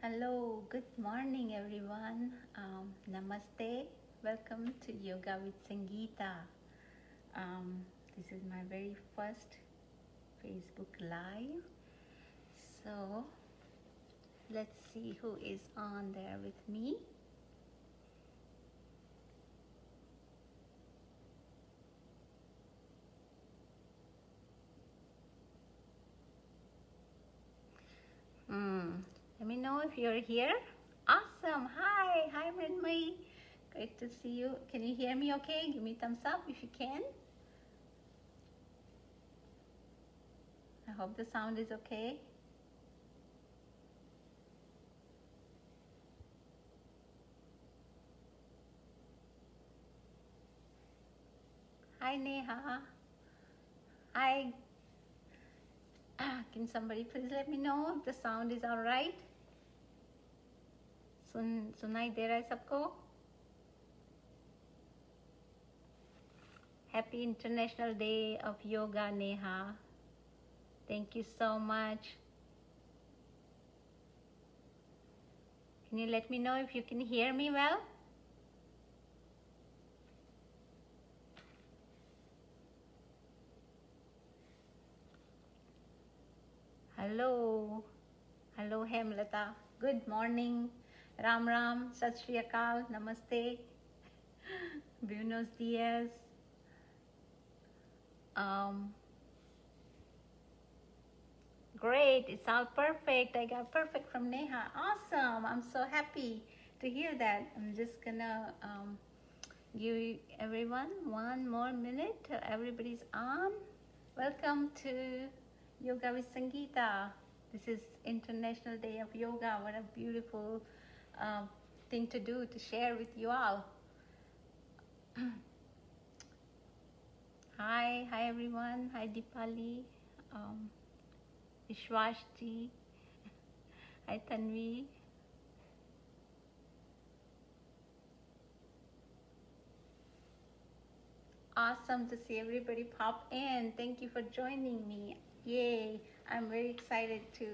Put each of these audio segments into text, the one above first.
Hello, good morning, everyone. Namaste. Welcome to Yoga with Sangeeta. This is my very first Facebook Live. So let's see who is on there with me. Let me know if you're here. Awesome. Hi, Mrinmay. Great to see you. Can you hear me okay? Give me thumbs up if you can. I hope the sound is okay. Hi, Neha. Hi. Can somebody please let me know if the sound is all right? सुनाई दे रहा है सबको? Happy International Day of Yoga, Neha. Thank you so much. Can you let me know if you can hear me well? Hello. Hello, Hemlata. Good morning. Ram Ram. Sat Shri Akal. Namaste. Buenos dias. Great. It's all perfect. I got perfect from Neha. Awesome. I'm so happy to hear that. I'm just gonna give everyone one more minute till everybody's on. Welcome to Yoga with Sangeeta. This is International Day of Yoga. What a beautiful thing to do, to share with you all. Hi everyone. Hi Deepali, Vishwashti. Hi Tanvi. Awesome to see everybody pop in. Thank you for joining me. Yay! I'm very excited to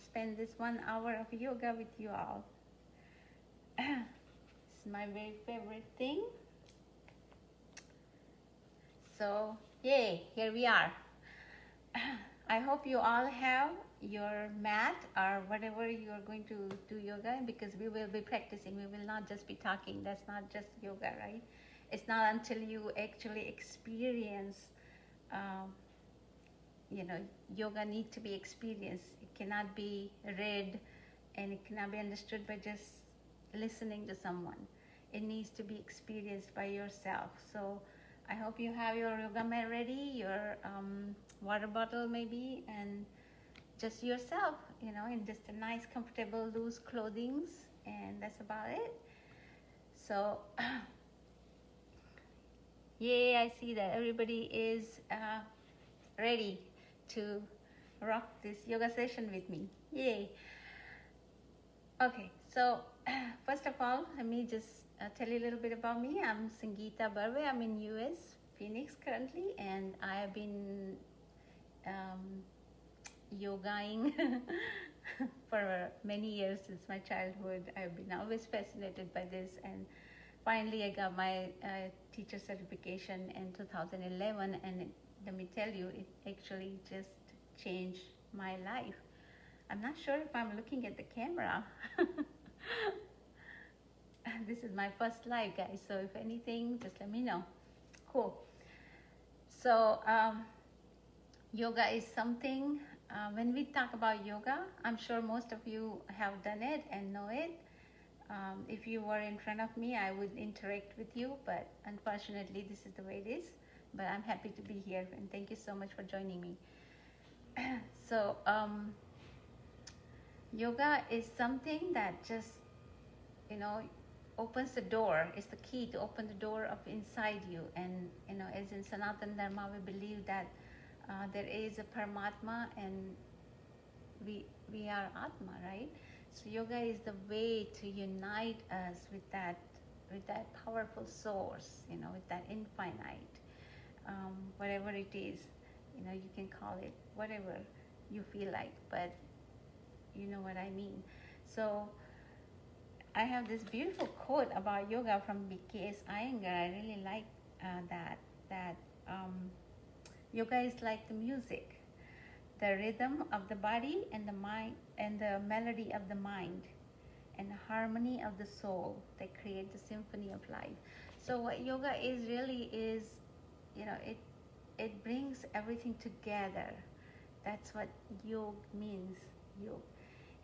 spend this 1 hour of yoga with you all. It's my very favorite thing. So, yay, here we are. I hope you all have your mat or whatever you are going to do yoga, because we will be practicing. We will not just be talking. That's not just yoga, right? It's not until you actually experience, yoga needs to be experienced. It cannot be read and it cannot be understood by just listening to someone. It needs to be experienced by yourself. So I hope you have your yoga mat ready, your water bottle maybe, and just yourself, in just a nice, comfortable, loose clothing, and that's about it. So, yay, I see that everybody is ready to rock this yoga session with me. Yay. Okay, so first of all, let me just tell you a little bit about me. I'm Sangeeta Barwey. I'm in US, Phoenix currently, and I have been yogaing for many years since my childhood. I've been always fascinated by this, and finally I got my teacher certification in 2011, and let me tell you, it actually just changed my life. I'm not sure if I'm looking at the camera. This is my first live, guys, so if anything, just let me know. Cool. So yoga is something, when we talk about yoga, I'm sure most of you have done it and know it. If you were in front of me, I would interact with you, but unfortunately this is the way it is. But I'm happy to be here, and thank you so much for joining me. So yoga is something that just, opens the door. It's the key to open the door of inside you. And as in Sanatana Dharma, we believe that there is a Paramatma, and we are Atma, right? So yoga is the way to unite us with that powerful source, with that infinite, whatever it is, you can call it whatever you feel like, but you know what I mean. So I have this beautiful quote about yoga from BKS Iyengar. I really like that um, yoga is like the music, the rhythm of the body and the mind, and the melody of the mind, and the harmony of the soul that create the symphony of life. So what yoga is really is, it brings everything together. That's what yog means. Yog.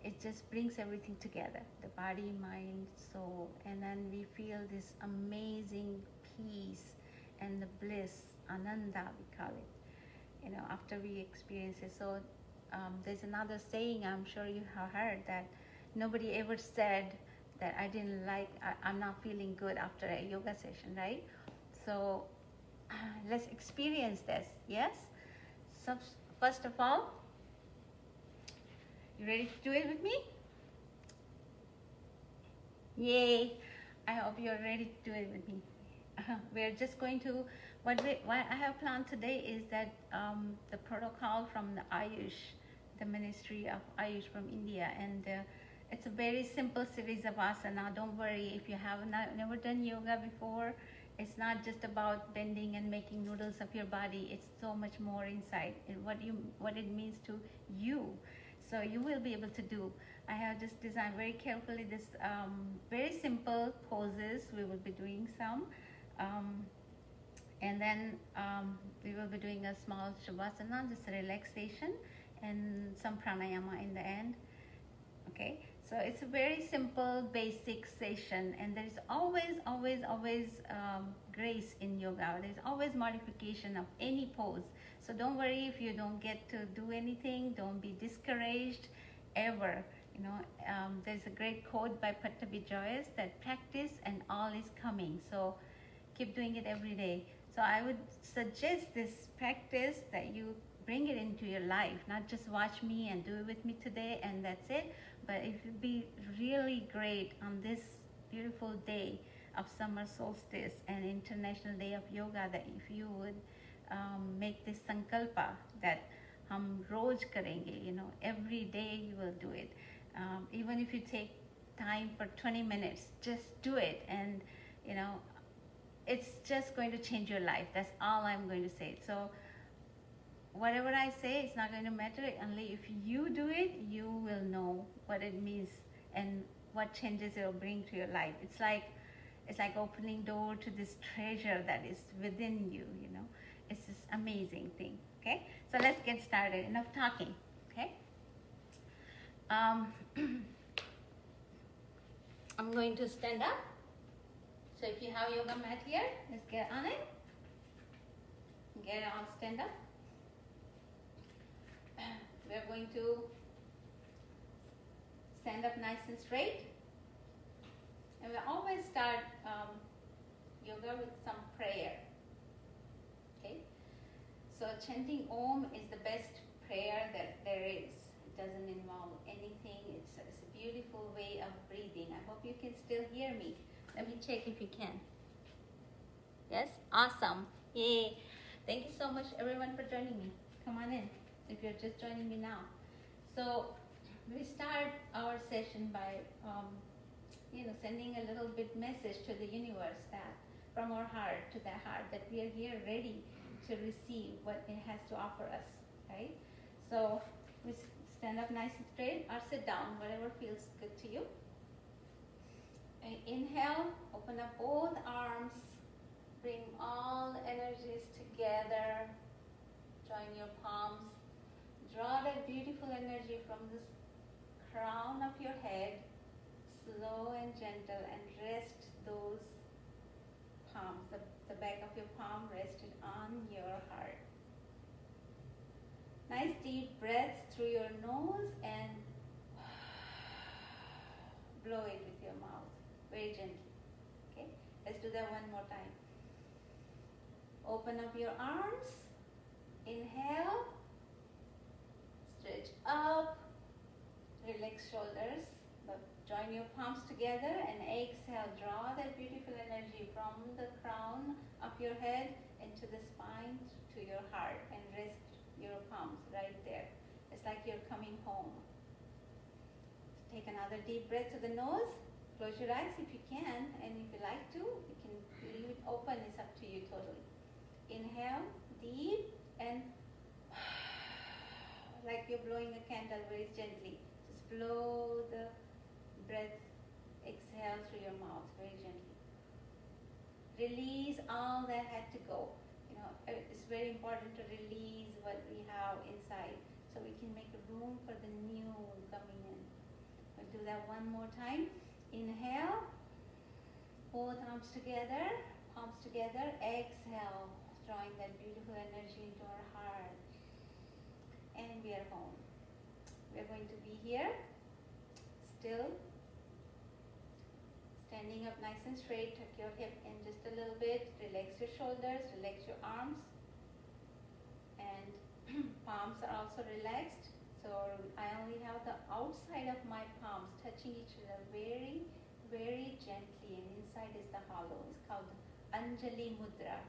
It just brings everything together, the body, mind, soul, and then we feel this amazing peace and the bliss, ananda we call it, after we experience it. So there's another saying, I'm sure you have heard, that nobody ever said that I'm not feeling good after a yoga session, right? So let's experience this. Yes. So first of all, you ready to do it with me? Yay! I hope you're ready to do it with me. We're just going to, what I have planned today is that the protocol from the Ayush, the Ministry of Ayush from India, and it's a very simple series of asana. Don't worry if you have never done yoga before. It's not just about bending and making noodles of your body. It's so much more inside in what it means to you. So you will be able to do. I have just designed very carefully this very simple poses. We will be doing some. And then we will be doing a small shavasana, just a relaxation, and some pranayama in the end. Okay, so it's a very simple, basic session, and there is always grace in yoga. There's always modification of any pose. So don't worry if you don't get to do anything. Don't be discouraged, ever. There's a great quote by Pattabhi Joyce that practice and all is coming. So keep doing it every day. So I would suggest this practice that you bring it into your life, not just watch me and do it with me today and that's it, but it would be really great on this beautiful day of summer solstice and International Day of Yoga, that if you would make this sankalpa that hum roj karenge, every day you will do it. Even if you take time for 20 minutes, just do it, and it's just going to change your life. That's all I'm going to say. So whatever I say, it's not going to matter. Only if you do it, you will know what it means and what changes it will bring to your life. It's like opening door to this treasure that is within you. It's this amazing thing. Okay, so let's get started. Enough talking. Okay. I'm going to stand up. So if you have yoga mat here, let's get on it. Get on, stand up. We're going to stand up nice and straight. And we always start yoga with some prayer. Okay? So chanting Om is the best prayer that there is. It doesn't involve anything. It's a beautiful way of breathing. I hope you can still hear me. Let me check if you can. Yes? Awesome. Yay. Thank you so much, everyone, for joining me. Come on in if you're just joining me now. So we start our session by sending a little bit message to the universe, that from our heart to the heart, that we are here ready to receive what it has to offer us, right? So we stand up nice and straight, or sit down, whatever feels good to you. And inhale, open up both arms, bring all the energies together, join your palms, draw that beautiful energy from the crown of your head, slow and gentle, and rest those palms, the back of your palm rested on your heart. Nice deep breaths through your nose and blow it with your mouth, very gently. Okay, let's do that one more time. Open up your arms, inhale, stretch up, relax shoulders, but join your palms together, and exhale, draw that beautiful energy from the crown of your head into the spine to your heart, and rest your palms right there. It's like you're coming home. take another deep breath to the nose. Close your eyes if you can, and if you like to, you can leave it open. It's up to you totally. Inhale deep and like you're blowing a candle very gently. Just blow the breath, exhale through your mouth very gently. Release all that had to go. You know, it's very important to release what we have inside so we can make room for the new coming in. We'll do that one more time. Inhale, both arms together, palms together. Exhale, drawing that beautiful energy into our heart. And we are home. We are going to be here, still. Standing up nice and straight, tuck your hip in just a little bit, relax your shoulders, relax your arms, and palms are also relaxed. So I only have the outside of my palms touching each other very, very gently, and inside is the hollow. It's called Anjali Mudra.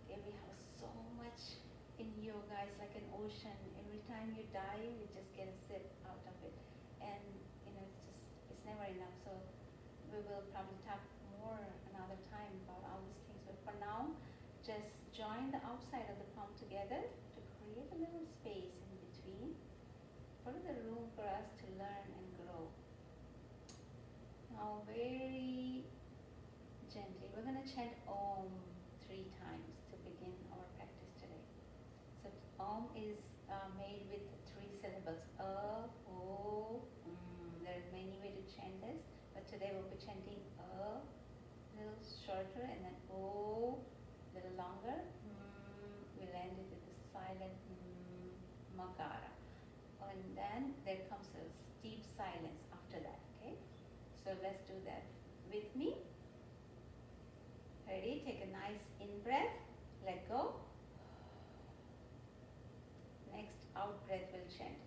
Okay, we have so much in yoga. It's like an ocean. Every time you dive, you just get a sip out of it, and you know it's never enough. So we will probably talk more another time about all these things, but for now, just join the outside of the palm together to create a little space in between for the room for us to learn and grow. Now, very gently, we're going to chant Om 3 times to begin our practice today. So Om is made with 3 syllables. O, There are many ways to chant this. But today we'll be chanting a little shorter and then O a little longer. We'll end it with a silent makara. And then there comes a deep silence after that, okay? So let's do that with me. Ready? Take a nice in-breath. Let go. Next out-breath we'll chant.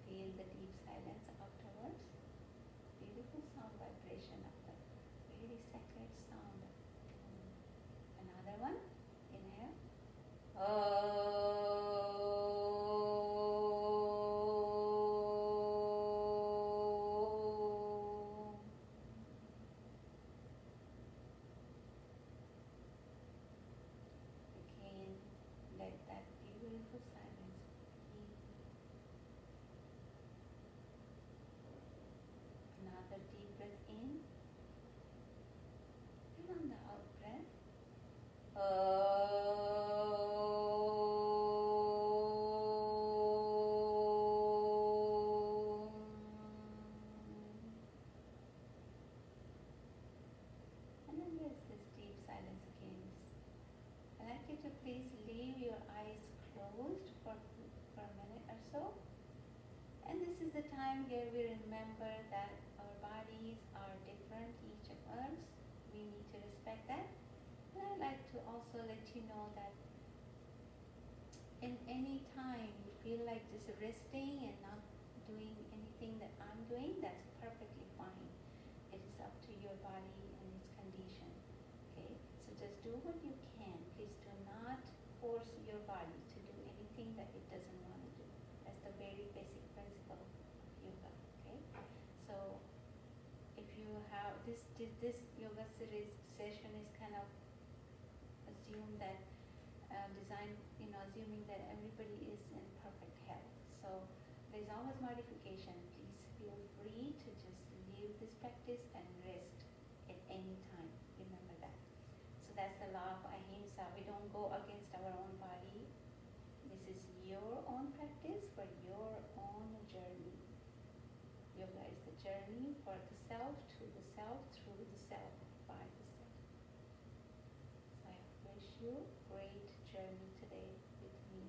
Feel the deep silence afterwards. Beautiful sound vibration of the very sacred sound. Another one. Inhale. Again, let that beautiful silence be. Another deep breath in, and on the out breath, and then there's this deep silence again. I'd like you to please leave your eyes closed for a minute or so. And this is the time where we remember that our bodies are different, each of us. We need to respect that. And I'd like to also let you know that in any time you feel like just resting and not doing anything that I'm doing, that's perfectly fine. It is up to your body and its condition. Okay? So just do what you can. Please do not force your body to do anything that it doesn't want to do. That's the very basic principle of yoga. Okay? So if you have this yoga series session is kind of assume that assuming that everybody is in perfect health. So there's always modification. Please feel free to just leave this practice and rest at any time. Remember that. So that's the law of ahimsa. We don't go against our own body. This is your own practice for your own journey. Yoga is the journey for the self, to the self, through the self, by the self. So I wish you a great journey today with me.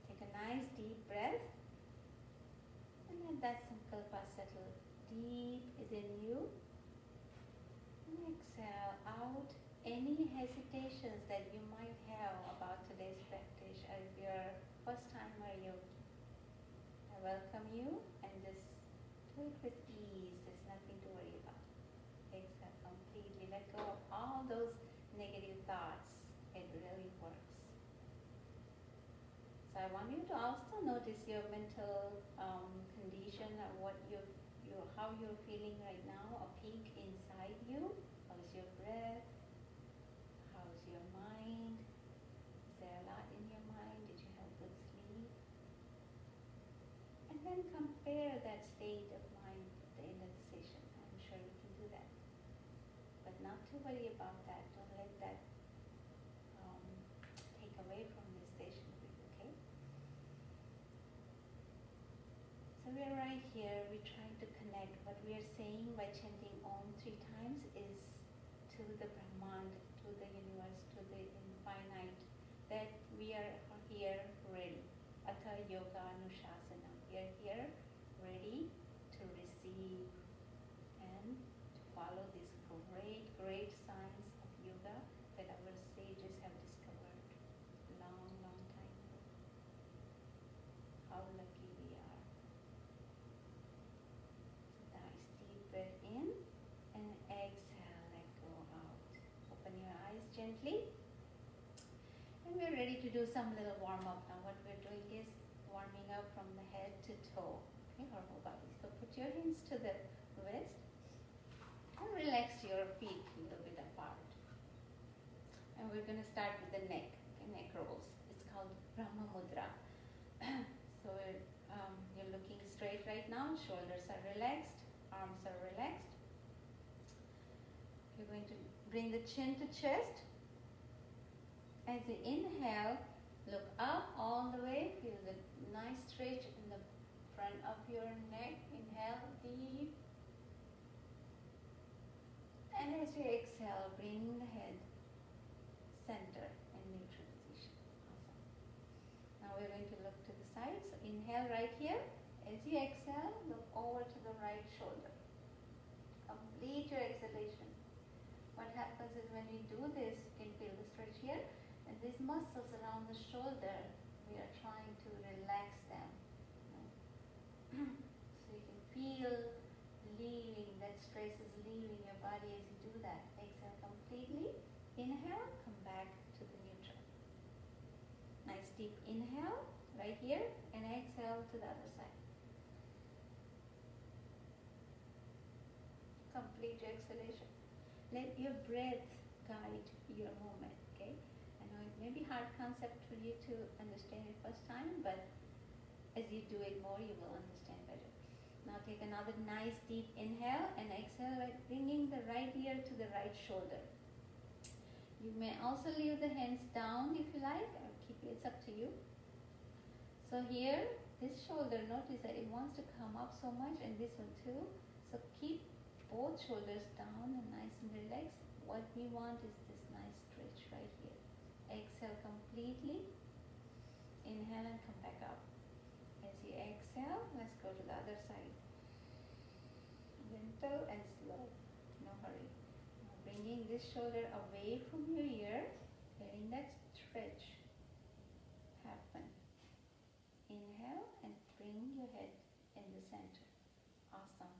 Take a nice deep breath and let that sankalpa settle deep within you. And exhale out any hesitations that you might have about today's practice, or if you're first timer yogi. I welcome you and just Do it with ease. There's nothing to worry about. Exhale completely. Let go of all those negative thoughts. It really works. So I want you to also notice your mental condition, or how you're feeling right now. A peek inside you. How's your breath? How's your mind? Is there a lot in your mind? Did you have good sleep? And then compare that state of mind at the end of the session. I'm sure you can do that. But not to worry about that. Don't let that take away from this session for you, okay? So we're right here. We're trying to connect. What we are saying by chanting Om 3 times is to the Brahman, to the universe, to the infinite, that we are here ready. Atha Yoga Anushasana. We are here ready to receive and to follow these great, great signs of yoga that our sages have discovered long, long time ago. How lucky we are. So nice deep breath in and exhale, let go out. Open your eyes gently. And we're ready to do some little warm up. Now what we're doing is warming up from the head to toe, okay, our whole body. So put your hands to the wrist and relax your feet a little bit apart. And we're going to start with the neck, okay, neck rolls. It's called Brahma Mudra. So you're looking straight right now. Shoulders are relaxed, arms are relaxed. You're going to bring the chin to chest. As you inhale, look up all the way. Feel the nice stretch in the front of your neck. Inhale deep. And as you exhale, bring the head center and neutral position. Awesome. Now we're going to look to the side. So inhale right here. As you exhale, look over to the right shoulder. Complete your exhalation. What happens is when we do this, you can feel the stretch here. And these muscles around the shoulder, we are trying to relax them. So you can feel leaving, that stress is leaving your body as you do that. Exhale completely. Inhale, come back to the neutral. Nice deep inhale right here and exhale to the other side. Complete your exhalation. Let your breath guide your movement, okay? I know it may be a hard concept for you to understand it first time, but as you do it more, you will understand better. Now take another nice deep inhale and exhale, bringing the right ear to the right shoulder. You may also leave the hands down if you like, or keep it, it's up to you. So here, this shoulder, notice that it wants to come up so much, and this one too. So keep both shoulders down and nice and relaxed. What we want is this nice stretch right here. Exhale completely. Inhale and come back up. As you exhale, let's go to the other side. Gentle and slow, no hurry. Now bringing this shoulder away from your ear, letting that stretch happen. Inhale and bring your head in the center. Awesome.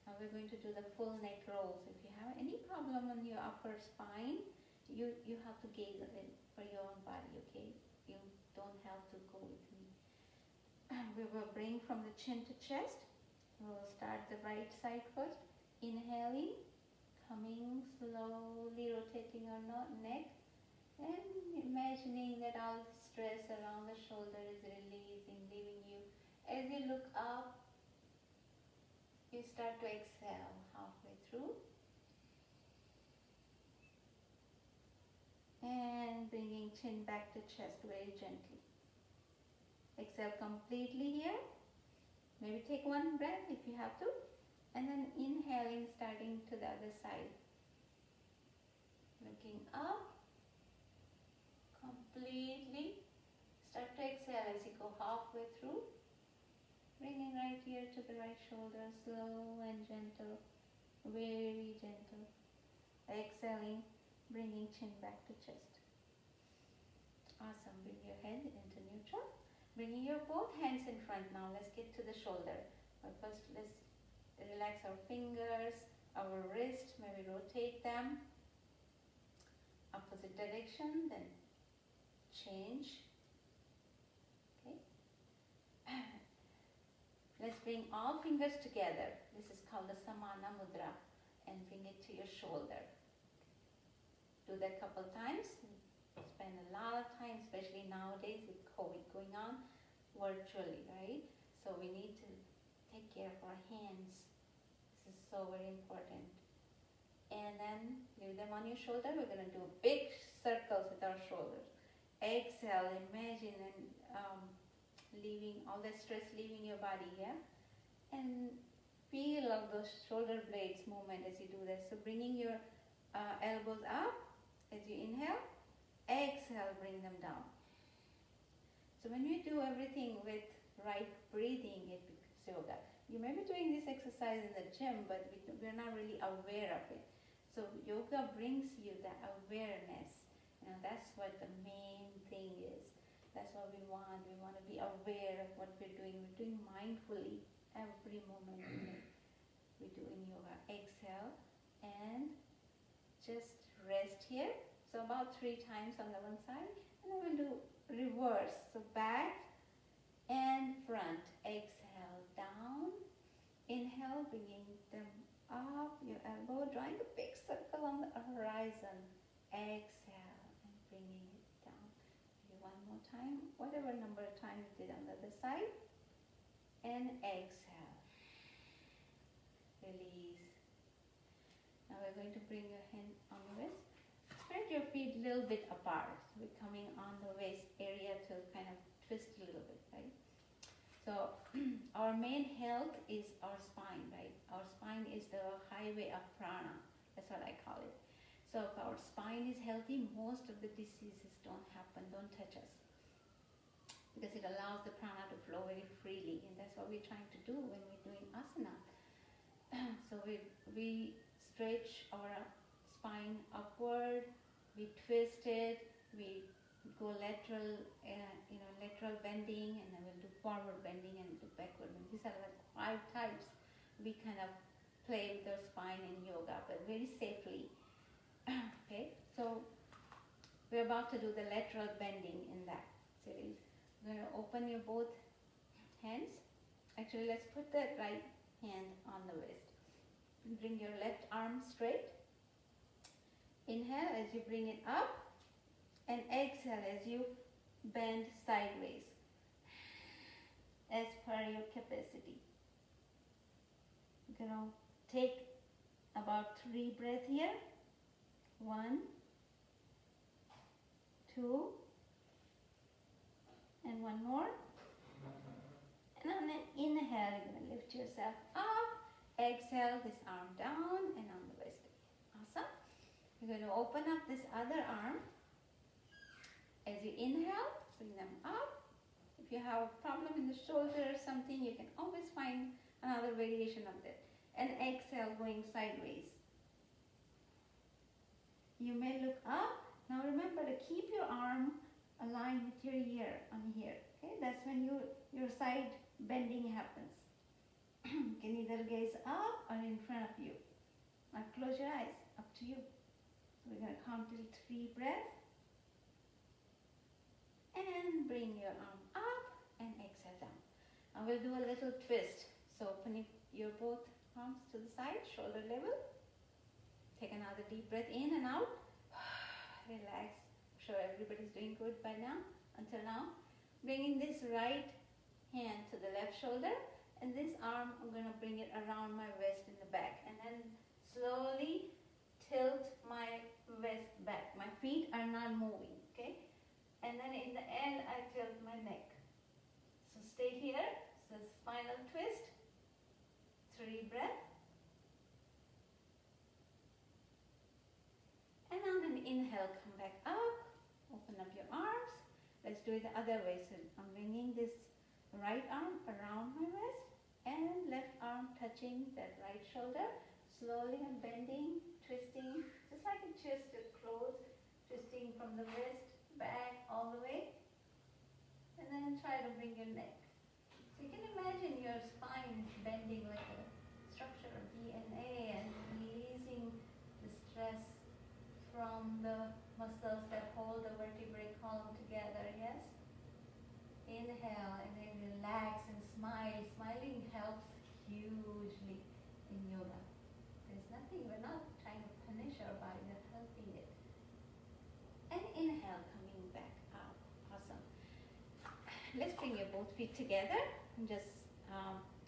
Now we're going to do the full neck rolls. If you have any problem on your upper spine, you have to gaze at it for your own body, okay? You don't have to go with me. We will bring from the chin to chest. We will start the right side first. Inhaling, coming slowly, rotating our neck, and imagining that all the stress around the shoulder is releasing, leaving you. As you look up, you start to exhale halfway through. And bringing chin back to chest very gently. Exhale completely here. Maybe take one breath if you have to. And then inhaling, starting to the other side. Looking up. Completely. Start to exhale as you go halfway through. Bringing right ear to the right shoulder. Slow and gentle. Very gentle. Exhaling. Bringing chin back to chest. Awesome. Bring your head into neutral. Bringing your both hands in front now. Let's get to the shoulder. But first let's Relax our fingers, our wrist, maybe rotate them opposite direction, then change. Okay. Let's bring all fingers together. This is called the Samana Mudra, and bring it to your shoulder. Do that a couple times. Spend a lot of time, especially nowadays with COVID going on, virtually, right? So we need to take care of our hands. This is so very important. And then leave them on your shoulder. We're going to do big circles with our shoulders. Exhale, imagine and leaving all the stress leaving your body, yeah? And feel all those shoulder blades movement as you do this. So bringing your elbows up as you inhale. Exhale, bring them down. So when you do everything with right breathing, it becomes yoga. You may be doing this exercise in the gym, but we're not really aware of it. So yoga brings you that awareness. You know, that's what the main thing is. That's what we want. We want to be aware of what we're doing. We're doing mindfully every moment we do in yoga. Exhale and just rest here. So about 3 times on the one side, and then we'll do reverse. So back and front. Exhale, down. Inhale, bringing them up, your elbow, drawing a big circle on the horizon. Exhale and bringing it down. Do one more time, whatever number of times you did on the other side. And exhale. Release. Now we're going to bring your hand on your wrist. Spread your feet a little bit apart. So we're coming on the waist area to kind of twist a little bit, right? So our main health is our spine, right? Our spine is the highway of prana. That's what I call it. So if our spine is healthy, most of the diseases don't happen, don't touch us. Because it allows the prana to flow very freely. And that's what we're trying to do when we're doing asana. So we stretch our spine upward, we twist it, we go lateral, lateral bending, and then we'll do forward bending and do backward bending. These are like 5 types. We kind of play with our spine in yoga, but very safely. Okay, so we're about to do the lateral bending in that series. We're going to open your both hands. Actually, let's put that right hand on the wrist. Bring your left arm straight. Inhale as you bring it up, and exhale as you bend sideways as per your capacity. You're going to take about 3 breaths here. 1, 2, and 1 more. And on an inhale, you're going to lift yourself up. Exhale, this arm down and on the wrist. Awesome. You're going to open up this other arm. As you inhale, bring them up. If you have a problem in the shoulder or something, you can always find another variation of that. And exhale, going sideways. You may look up. Now remember to keep your arm aligned with your ear on here. Okay, that's when your side bending happens. You can either gaze up or in front of you. Now close your eyes, up to you. So we're going to count till 3 breaths. And bring your arm up and exhale down. Now we'll do a little twist. So open your both arms to the side, shoulder level. Take another deep breath in and out. Relax. I'm sure everybody's doing good by now, until now. Bringing this right hand to the left shoulder, and this arm, I'm going to bring it around my waist in the back, and then slowly tilt my waist back. My feet are not moving, okay? And then in the end, I tilt my neck. So stay here. So spinal twist. 3 breaths. And on an inhale, come back up. Open up your arms. Let's do it the other way. So I'm bringing this right arm around my waist and left arm touching that right shoulder. Slowly I'm bending, twisting, just like a twisted clothes, twisting from the wrist back all the way. And then try to bring your neck. So you can imagine your spine bending like a from the muscles that hold the vertebrae column together, yes? Inhale and then relax and smile. Smiling helps hugely in yoga. There's nothing, we're not trying to punish our body, we're helping it. And inhale, coming back up. Awesome. Let's bring your both feet together and just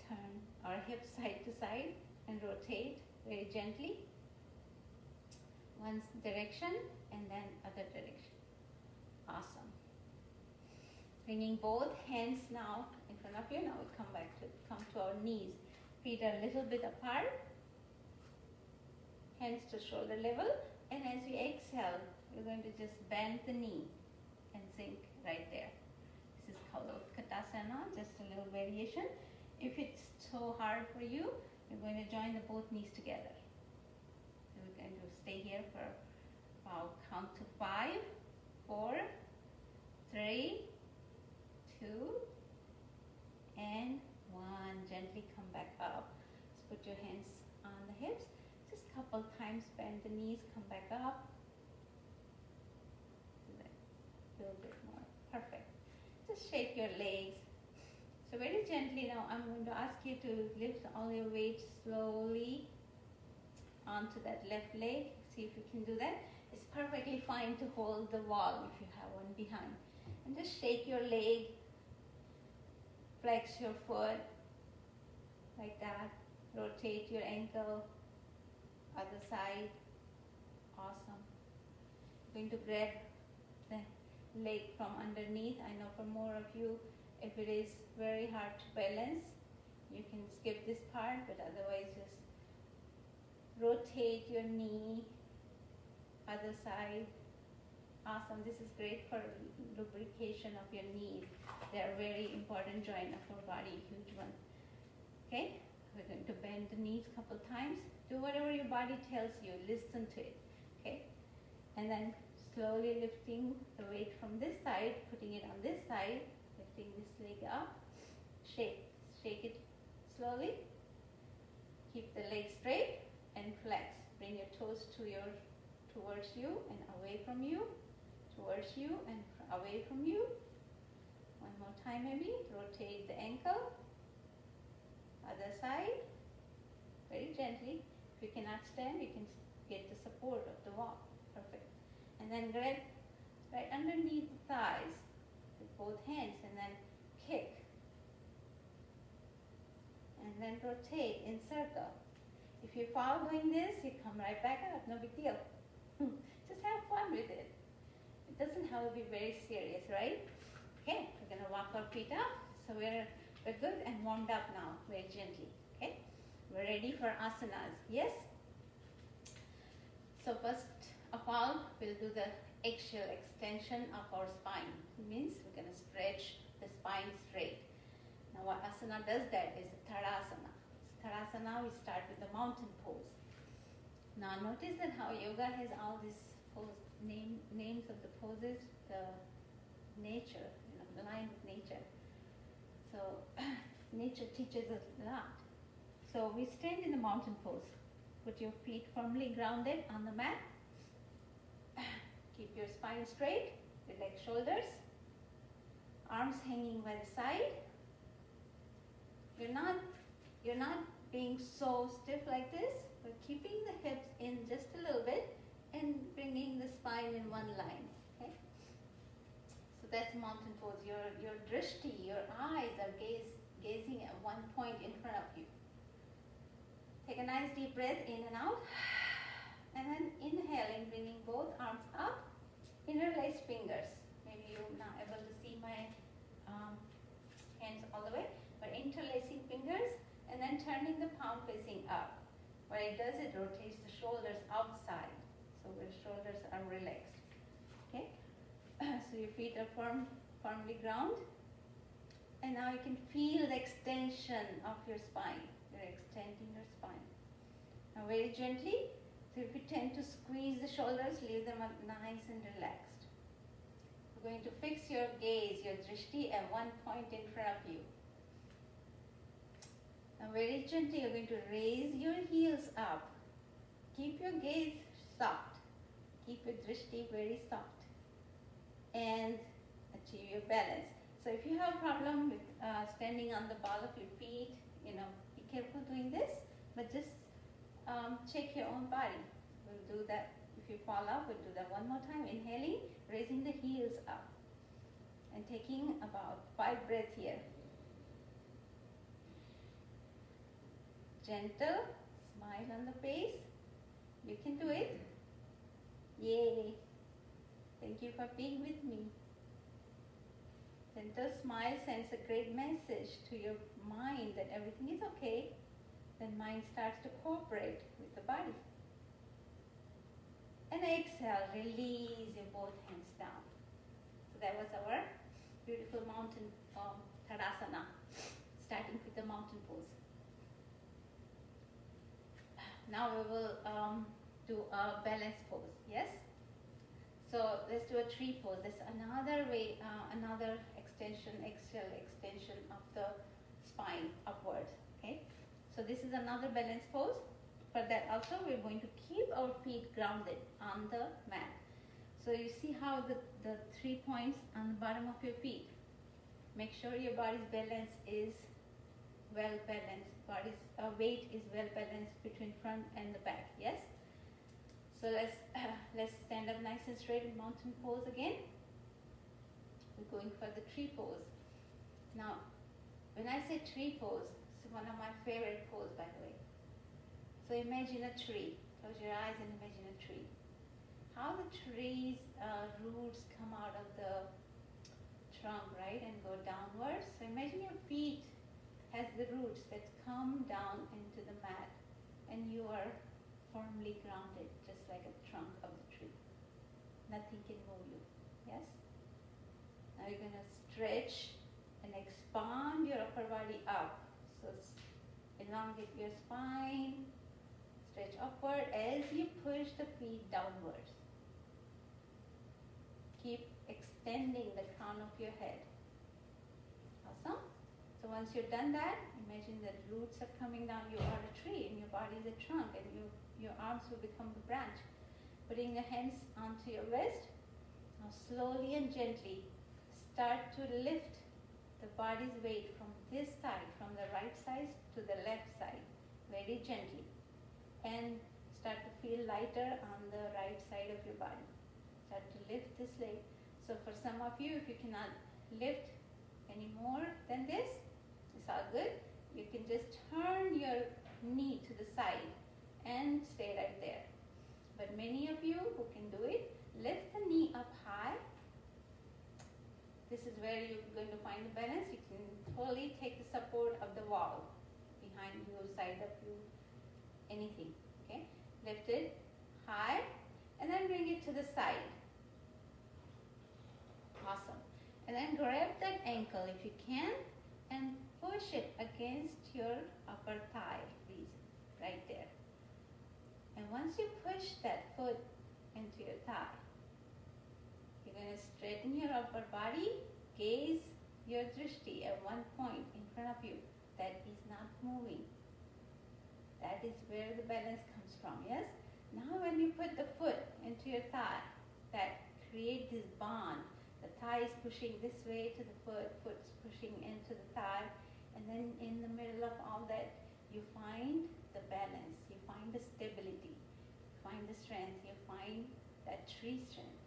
turn our hips side to side and rotate very gently. One direction and then other direction. Awesome. Bringing both hands now in front of you. Now we come to our knees. Feet are a little bit apart. Hands to shoulder level. And as we exhale, we're going to just bend the knee and sink right there. This is called Utkatasana, just a little variation. If it's so hard for you, you're going to join the both knees together. So we're going to stay here for about count to 5, 4, 3, 2, and 1. Gently come back up. Just put your hands on the hips. Just a couple times bend the knees, come back up. A little bit more. Perfect. Just shake your legs. So very gently now I'm going to ask you to lift all your weight slowly onto that left leg. See if you can do that. It's perfectly fine to hold the wall if you have one behind. And just shake your leg. Flex your foot like that. Rotate your ankle. Other side. Awesome. Going to grab the leg from underneath. I know for more of you, if it is very hard to balance, you can skip this part, but otherwise just rotate your knee, other side. Awesome. This is great for lubrication of your knees. They are very important joint of our body, huge one. Okay, we're going to bend the knees a couple times. Do whatever your body tells you. Listen to it. Okay, and then slowly lifting the weight from this side, putting it on this side, lifting this leg up. Shake it slowly. Keep the leg straight and flex. Bring your toes towards you and away from you, towards you and away from you. One more time maybe. Rotate the ankle. Other side. Very gently. If you cannot stand, you can get the support of the wall. Perfect. And then grab right underneath the thighs with both hands and then kick. And then rotate in circle. If you fall doing this, you come right back up. No big deal. Just have fun with it. It doesn't have to be very serious, right? Okay, we're going to walk our feet up. So we're good and warmed up now, very gently. Okay, we're ready for asanas. Yes? So first of all, we'll do the axial extension of our spine. It means we're going to stretch the spine straight. Now what asana does that is Tadasana. Tadasana, we start with the mountain pose. Now notice that how yoga has all these names of the poses, the nature, aligned with nature. So nature teaches us a lot. So we stand in the mountain pose. Put your feet firmly grounded on the mat. Keep your spine straight. Relax shoulders. Arms hanging by the side. You're not being so stiff like this, but keeping the hips in just a little bit and bringing the spine in one line. Okay? So that's mountain pose. Your drishti, your eyes are gazing at one point in front of you. Take a nice deep breath in and out. And then inhaling, bringing both arms up. Interlace fingers. Maybe you're not able to see my hands all the way. But interlacing fingers and then turning the palm facing up. What it does, it rotates the shoulders outside. So the shoulders are relaxed. Okay? So your feet are firmly grounded. And now you can feel the extension of your spine. You're extending your spine. Now very gently, so if you tend to squeeze the shoulders, leave them up nice and relaxed. We're going to fix your gaze, your drishti at one point in front of you. Now very gently, you're going to raise your heels up. Keep your gaze soft. keep your drishti very soft, and achieve your balance. So if you have a problem with standing on the ball of your feet, be careful doing this, but just check your own body. We'll do that. If you fall off, we'll do that one more time. Inhaling, raising the heels up, and taking about 5 breaths here. Gentle, smile on the face. You can do it. Yay! Thank you for being with me. Gentle smile sends a great message to your mind that everything is okay. Then mind starts to cooperate with the body. And exhale, release your both hands down. So that was our beautiful mountain Tadasana, starting with the mountain pose. Now we will do a balance pose, yes? So let's do a tree pose. That's another way, another extension, exhale, extension of the spine upwards, okay? So this is another balance pose. For that also, we're going to keep our feet grounded on the mat. So you see how the 3 points on the bottom of your feet. Make sure your body's balance is well balanced. Body's weight is well balanced between front and the back, yes? So let's stand up nice and straight in mountain pose again. We're going for the tree pose. Now, when I say tree pose, it's one of my favorite pose, by the way. So imagine a tree. Close your eyes and imagine a tree. How the tree's roots come out of the trunk, right, and go downwards. So imagine your feet has the roots that come down into the mat, and you are firmly grounded, just like a trunk of the tree. Nothing can move you, yes? Now you're going to stretch and expand your upper body up. So elongate your spine, stretch upward as you push the feet downwards. Keep extending the crown of your head. Awesome. So once you've done that, imagine that roots are coming down. You are a tree and your body is a trunk, and your arms will become the branch. Putting your hands onto your waist. Now slowly and gently start to lift the body's weight from this side, from the right side to the left side, very gently. And start to feel lighter on the right side of your body. Start to lift this leg. So for some of you, if you cannot lift any more than this, it's all good. You can just turn your knee to the side and stay right there. But many of you who can do it, lift the knee up high. This is where you're going to find the balance. You can totally take the support of the wall behind you, side of you, anything. Okay? Lift it high and then bring it to the side. Awesome. And then grab that ankle if you can and push it against your upper thigh, please, right there. And once you push that foot into your thigh, you're going to straighten your upper body, gaze your drishti at one point in front of you that is not moving. That is where the balance comes from, yes? Now when you put the foot into your thigh, that creates this bond. The thigh is pushing this way to the foot, foot's pushing into the thigh, and then in the middle of all that, you find the balance, you find the stability, you find the strength, you find that tree strength,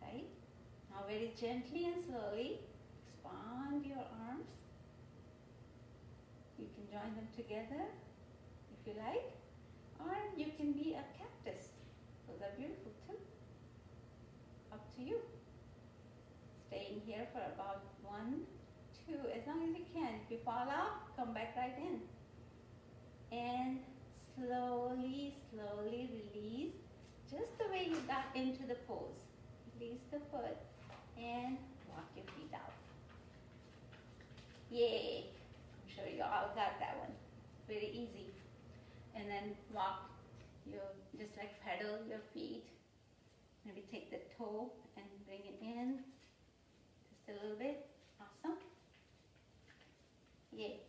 right? Now very gently and slowly, expand your arms. You can join them together if you like, or you can be a cactus. Those are beautiful too. Up to you. Staying here for about 1, 2, as long as you can. If you fall out, come back right in. And slowly, slowly release, just the way you got into the pose. Release the foot and walk your feet out. Yay! I'm sure you all got that one. Very easy. And then walk, just like pedal your feet. Maybe take the toe and bring it in. Just a little bit. Awesome. Yay.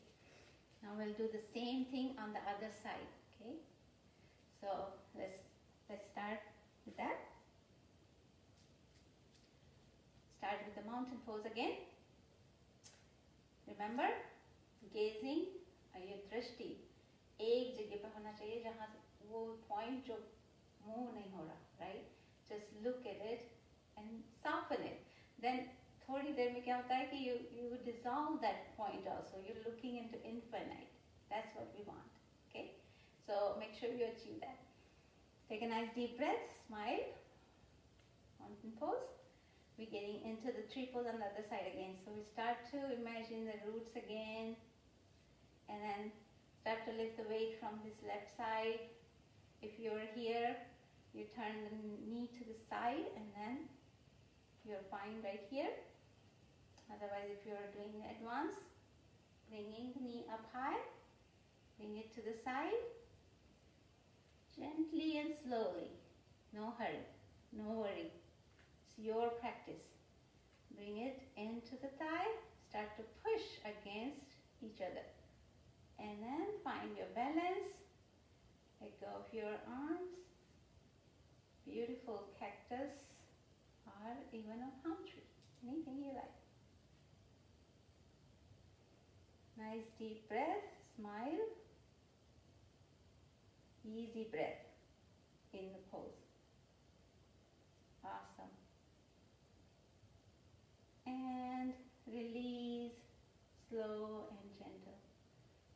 Now we'll do the same thing on the other side. Okay. So let's start With that, start with the mountain pose again. Remember, gazing ये दृष्टि एक जगह पर होना चाहिए जहाँ वो point जो move नहीं हो रहा, right? Just look at it and soften it. Then थोड़ी देर में क्या होता है कि you dissolve that point also. You're looking into infinite. That's what we want. Okay? So make sure you achieve that. Take a nice deep breath. Smile. Mountain pose. We're getting into the tree pose on the other side again. So we start to imagine the roots again. And then start to lift the weight from this left side. If you're here, you turn the knee to the side and then you're fine right here. Otherwise, if you're doing advanced, bringing the knee up high, bring it to the side, gently and slowly. No hurry, no worry. It's your practice. Bring it into the thigh, start to push against each other. And then find your balance. Let go of your arms. Beautiful cactus or even a palm tree. Anything you like. Nice deep breath. Smile. Easy breath in the pose. Awesome. And release. Slow and gentle.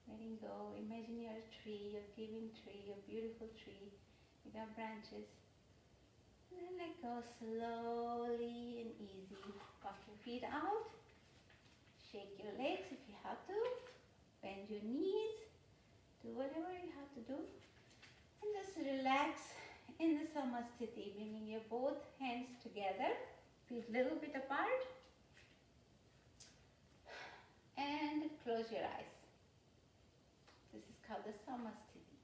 Letting go. Imagine you're a tree, you're giving tree, a beautiful tree. You got branches. And then let go slowly and easy. Walk your feet out. Shake your legs if you have to. Bend your knees. Do whatever you have to do. And just relax in the Samasthiti, bringing your both hands together. Feet a little bit apart. And close your eyes. This is called the Samasthiti.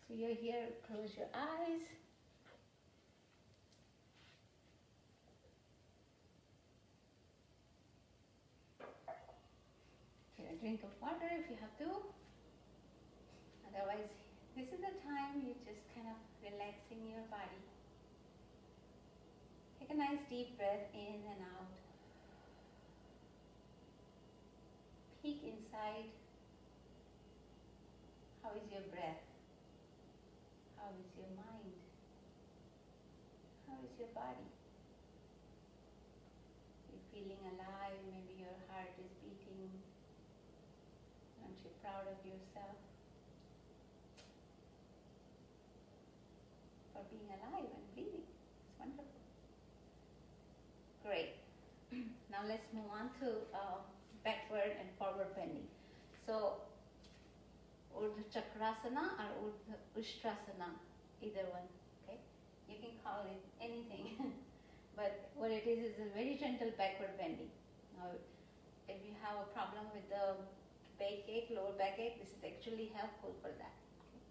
So you're here, close your eyes. Take a drink of water if you have to. Otherwise, this is the time you just kind of relaxing your body. Take a nice deep breath in and out. Peek inside. How is your breath? How is your mind? How is your body? You're feeling alive, maybe your heart is beating. Aren't you proud of yourself for being alive and breathing? It's wonderful. Great. Now let's move on to backward and forward bending. So Urdhva Chakrasana or Urdhva Ushtrasana, either one, okay? You can call it anything, but what it is a very gentle backward bending. Now, if you have a problem with the backache, lower backache, this is actually helpful for that. Okay?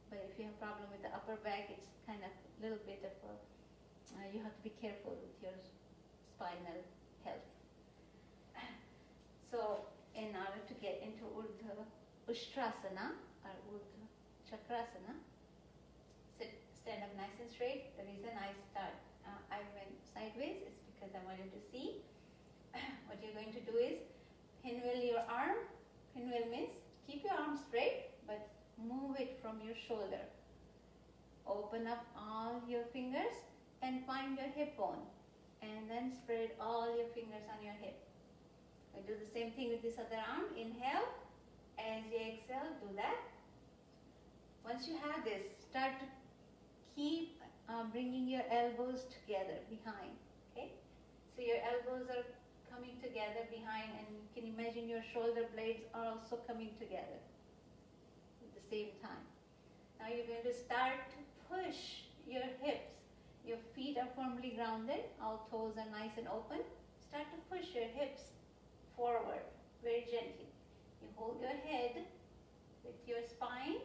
But if you have a problem with the upper back, it's kind of a little bit of a, you have to be careful with your spinal health. So, in order to get into Urdhva Ushtrasana or Urdhva Chakrasana, stand up nice and straight. The reason I went sideways is because I wanted to see. What you're going to do is pinwheel your arm. Pinwheel means keep your arm straight, but move it from your shoulder. Open up all your fingers and find your hip bone. And then spread all your fingers on your hip. We do the same thing with this other arm. Inhale. As you exhale, do that. Once you have this, start to keep bringing your elbows together behind. Okay? So your elbows are coming together behind, and you can imagine your shoulder blades are also coming together at the same time. Now you're going to start to push your hips. Your feet are firmly grounded. All toes are nice and open. Start to push your hips forward very gently. You hold your head with your spine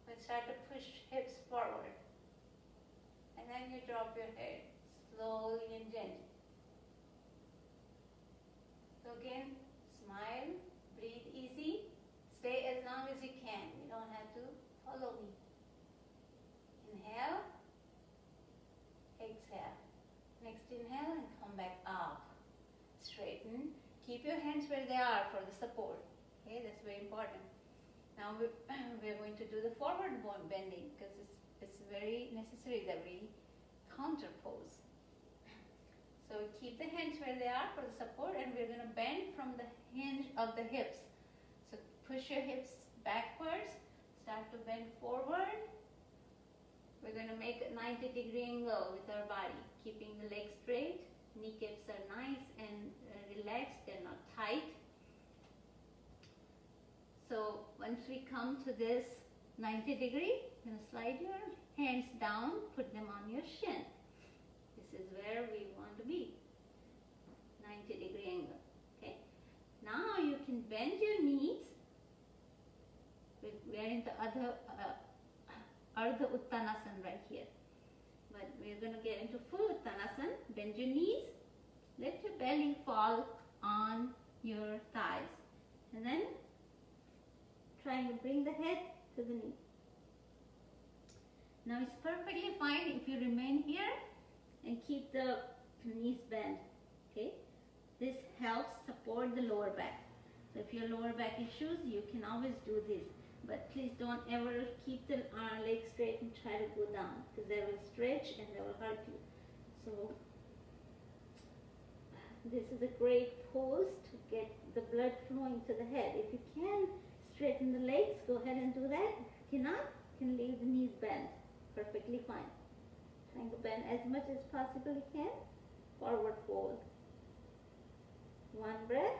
and start to push hips forward. And then you drop your head slowly and gently. So again, smile, breathe easy. Stay as long as you can. You don't have to follow me. keep your hands where they are for the support. Okay, that's very important. Now we're going to do the forward bending because it's very necessary that we counter pose. So we keep the hands where they are for the support, and we're going to bend from the hinge of the hips. So push your hips backwards, start to bend forward. We're going to make a 90-degree angle with our body, keeping the legs straight. Kneecaps are nice and relaxed, they're not tight. So once we come to this 90 degree, you're going to slide your hands down, put them on your shin. This is where we want to be, 90-degree angle. Okay. Now you can bend your knees. We're in the Ardha Uttanasana right here. But we're going to get into full Uttanasana. Bend your knees. Let your belly fall on your thighs. And then trying to bring the head to the knee. Now it's perfectly fine if you remain here and keep the knees bent. Okay? This helps support the lower back. So if you have lower back issues, you can always do this. But please don't ever keep the legs straight and try to go down, because they will stretch and they will hurt you. So this is a great pose to get the blood flowing to the head. If you can straighten the legs, go ahead and do that. If you cannot, you can leave the knees bent. Perfectly fine. Trying to bend as much as possible you can. Forward fold. 1 breath,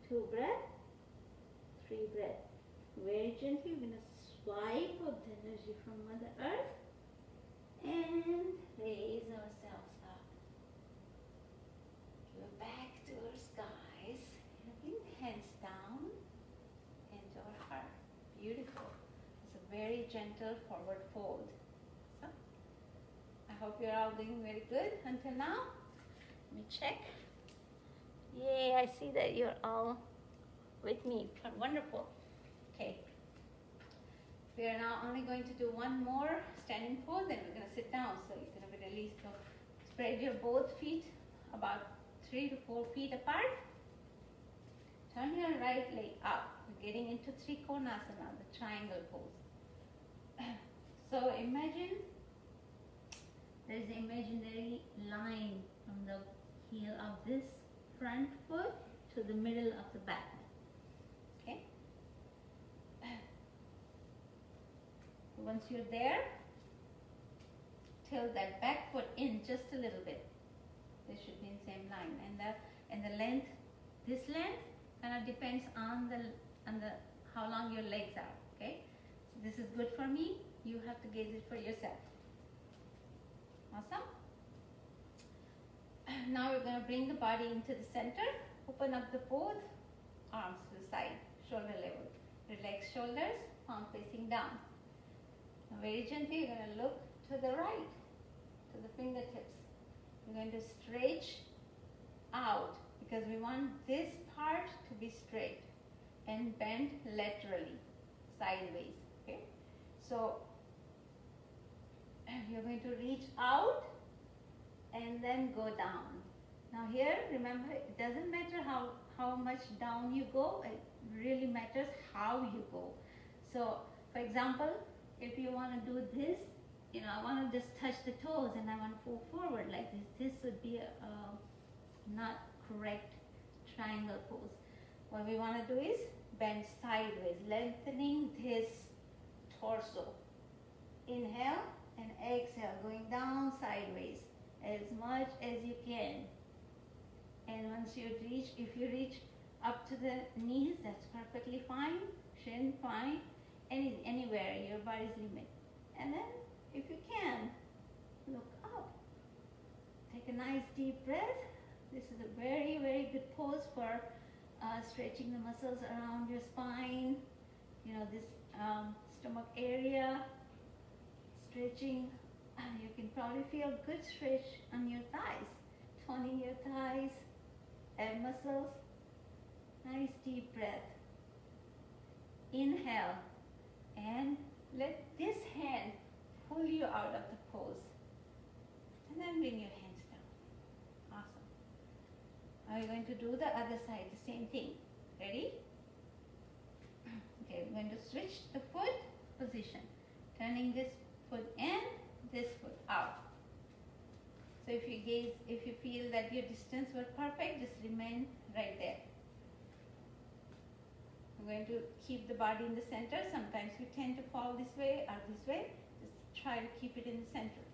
2 breath, 3 breath. Very gently, we're going to swipe up the energy from Mother Earth and raise ourselves up. We're back to our skies. Bring the hands down into our heart. Beautiful. It's a very gentle forward fold. So, I hope you're all doing very good until now. Let me check. Yay, I see that you're all with me. Wonderful. Okay. We are now only going to do one more standing pose, and we're going to sit down. So you're going to be released. So spread your both feet about 3 to 4 feet apart. Turn your right leg up. We're getting into Trikonasana, the triangle pose. So imagine there's an imaginary line from the heel of this front foot to the middle of the back. Okay. Once you're there, tilt that back foot in just a little bit. They should be in the same line, and the length, this length kind of depends on the how long your legs are. Okay, so this is good for me. You have to gauge it for yourself. Awesome. Now we're going to bring the body into the center. Open up the both arms to the side, shoulder level. Relax shoulders, palm facing down. Now very gently, you're going to look to the right, to the fingertips. We're going to stretch out because we want this part to be straight and bend laterally, sideways. Okay, so you're going to reach out and then go down. Now here, remember, it doesn't matter how much down you go, it really matters how you go. So, for example, if you want to do this, I want to just touch the toes and I want to pull forward like this. This would be a not correct triangle pose. What we want to do is bend sideways, lengthening this torso. Inhale and exhale, going down sideways as much as you can. And once you reach, if you reach up to the knees, that's perfectly fine. Shin fine, anywhere, your body's limit. And then, if you can, look up. Take a nice deep breath. This is a very, very good pose for stretching the muscles around your spine. This stomach area. Stretching. You can probably feel good stretch on your thighs. Toning your thighs, ab muscles. Nice deep breath. Inhale and let this hand pull you out of the pose. And then bring your hands down. Awesome. Now we're going to do the other side, the same thing. Ready? Okay, we're going to switch the foot position, turning this foot in, this foot out. So if you feel that your distance was perfect, just remain right there. I'm going to keep the body in the center. Sometimes you tend to fall this way or this way. Just try to keep it in the center.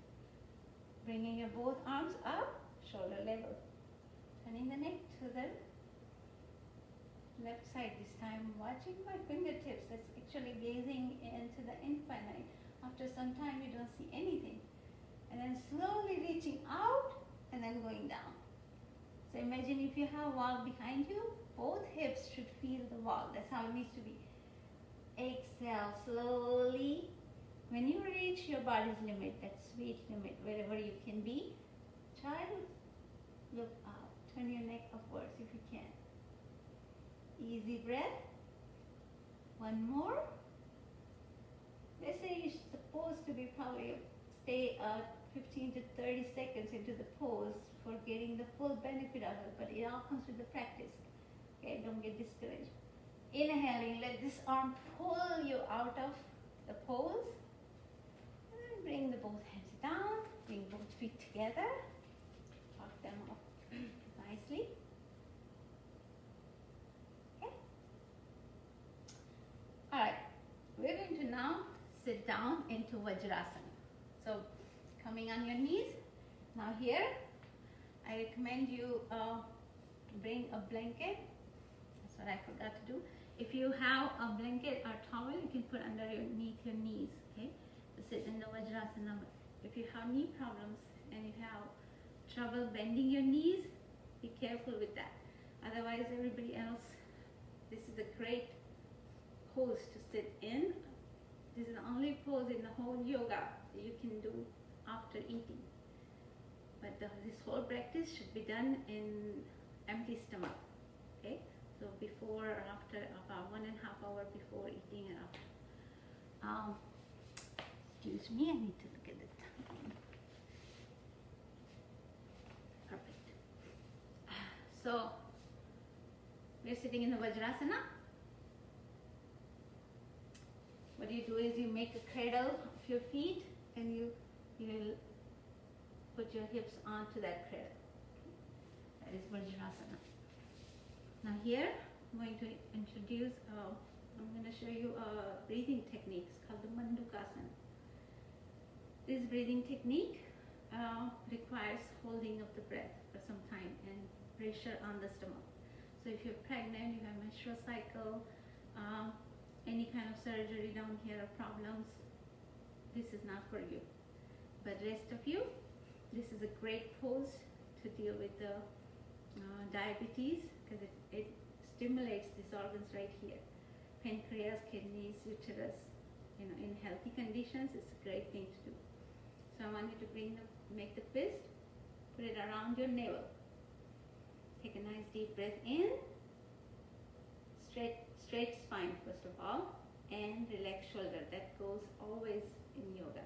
Bringing your both arms up, shoulder level. Turning the neck to the left side this time. Watching my fingertips. That's actually gazing into the infinite. After some time, you don't see anything. And then slowly reaching out and then going down. So imagine if you have a wall behind you, both hips should feel the wall. That's how it needs to be. Exhale slowly. When you reach your body's limit, that sweet limit, wherever you can be, try to look up. Turn your neck upwards if you can. Easy breath. One more. Let's say you're supposed to be probably stay 15 to 30 seconds into the pose for getting the full benefit of it, but it all comes with the practice. Okay, don't get discouraged. Inhaling, let this arm pull you out of the pose. And then bring the both hands down, bring both feet together, walk them up nicely. Okay. All right, we're going to now sit down into Vajrasana. So coming on your knees. Now here, I recommend you bring a blanket. That's what I forgot to do. If you have a blanket or towel, you can put underneath your knees, okay? To sit in the Vajrasana. If you have knee problems and you have trouble bending your knees, be careful with that. Otherwise, everybody else, this is a great pose to sit in. This is the only pose in the whole yoga that you can do after eating. But this whole practice should be done in empty stomach, okay? So before or after, about 1.5 hours before eating and after. Excuse me, I need to look at the time. Perfect. So we're sitting in the Vajrasana. What you do is you make a cradle of your feet and you will put your hips onto that cradle. That is Vajrasana. Now here I'm going to introduce, I'm going to show you a breathing technique. It's called the Mandukasana. This breathing technique requires holding of the breath for some time and pressure on the stomach. So if you're pregnant, you have menstrual cycle, any kind of surgery down here or problems, this is not for you. But rest of you, this is a great pose to deal with the diabetes, because it stimulates these organs right here. Pancreas, kidneys, uterus, in healthy conditions, it's a great thing to do. So I want you to make the fist, put it around your navel. Take a nice deep breath in, straight spine first of all, and relax shoulder. That goes always in yoga,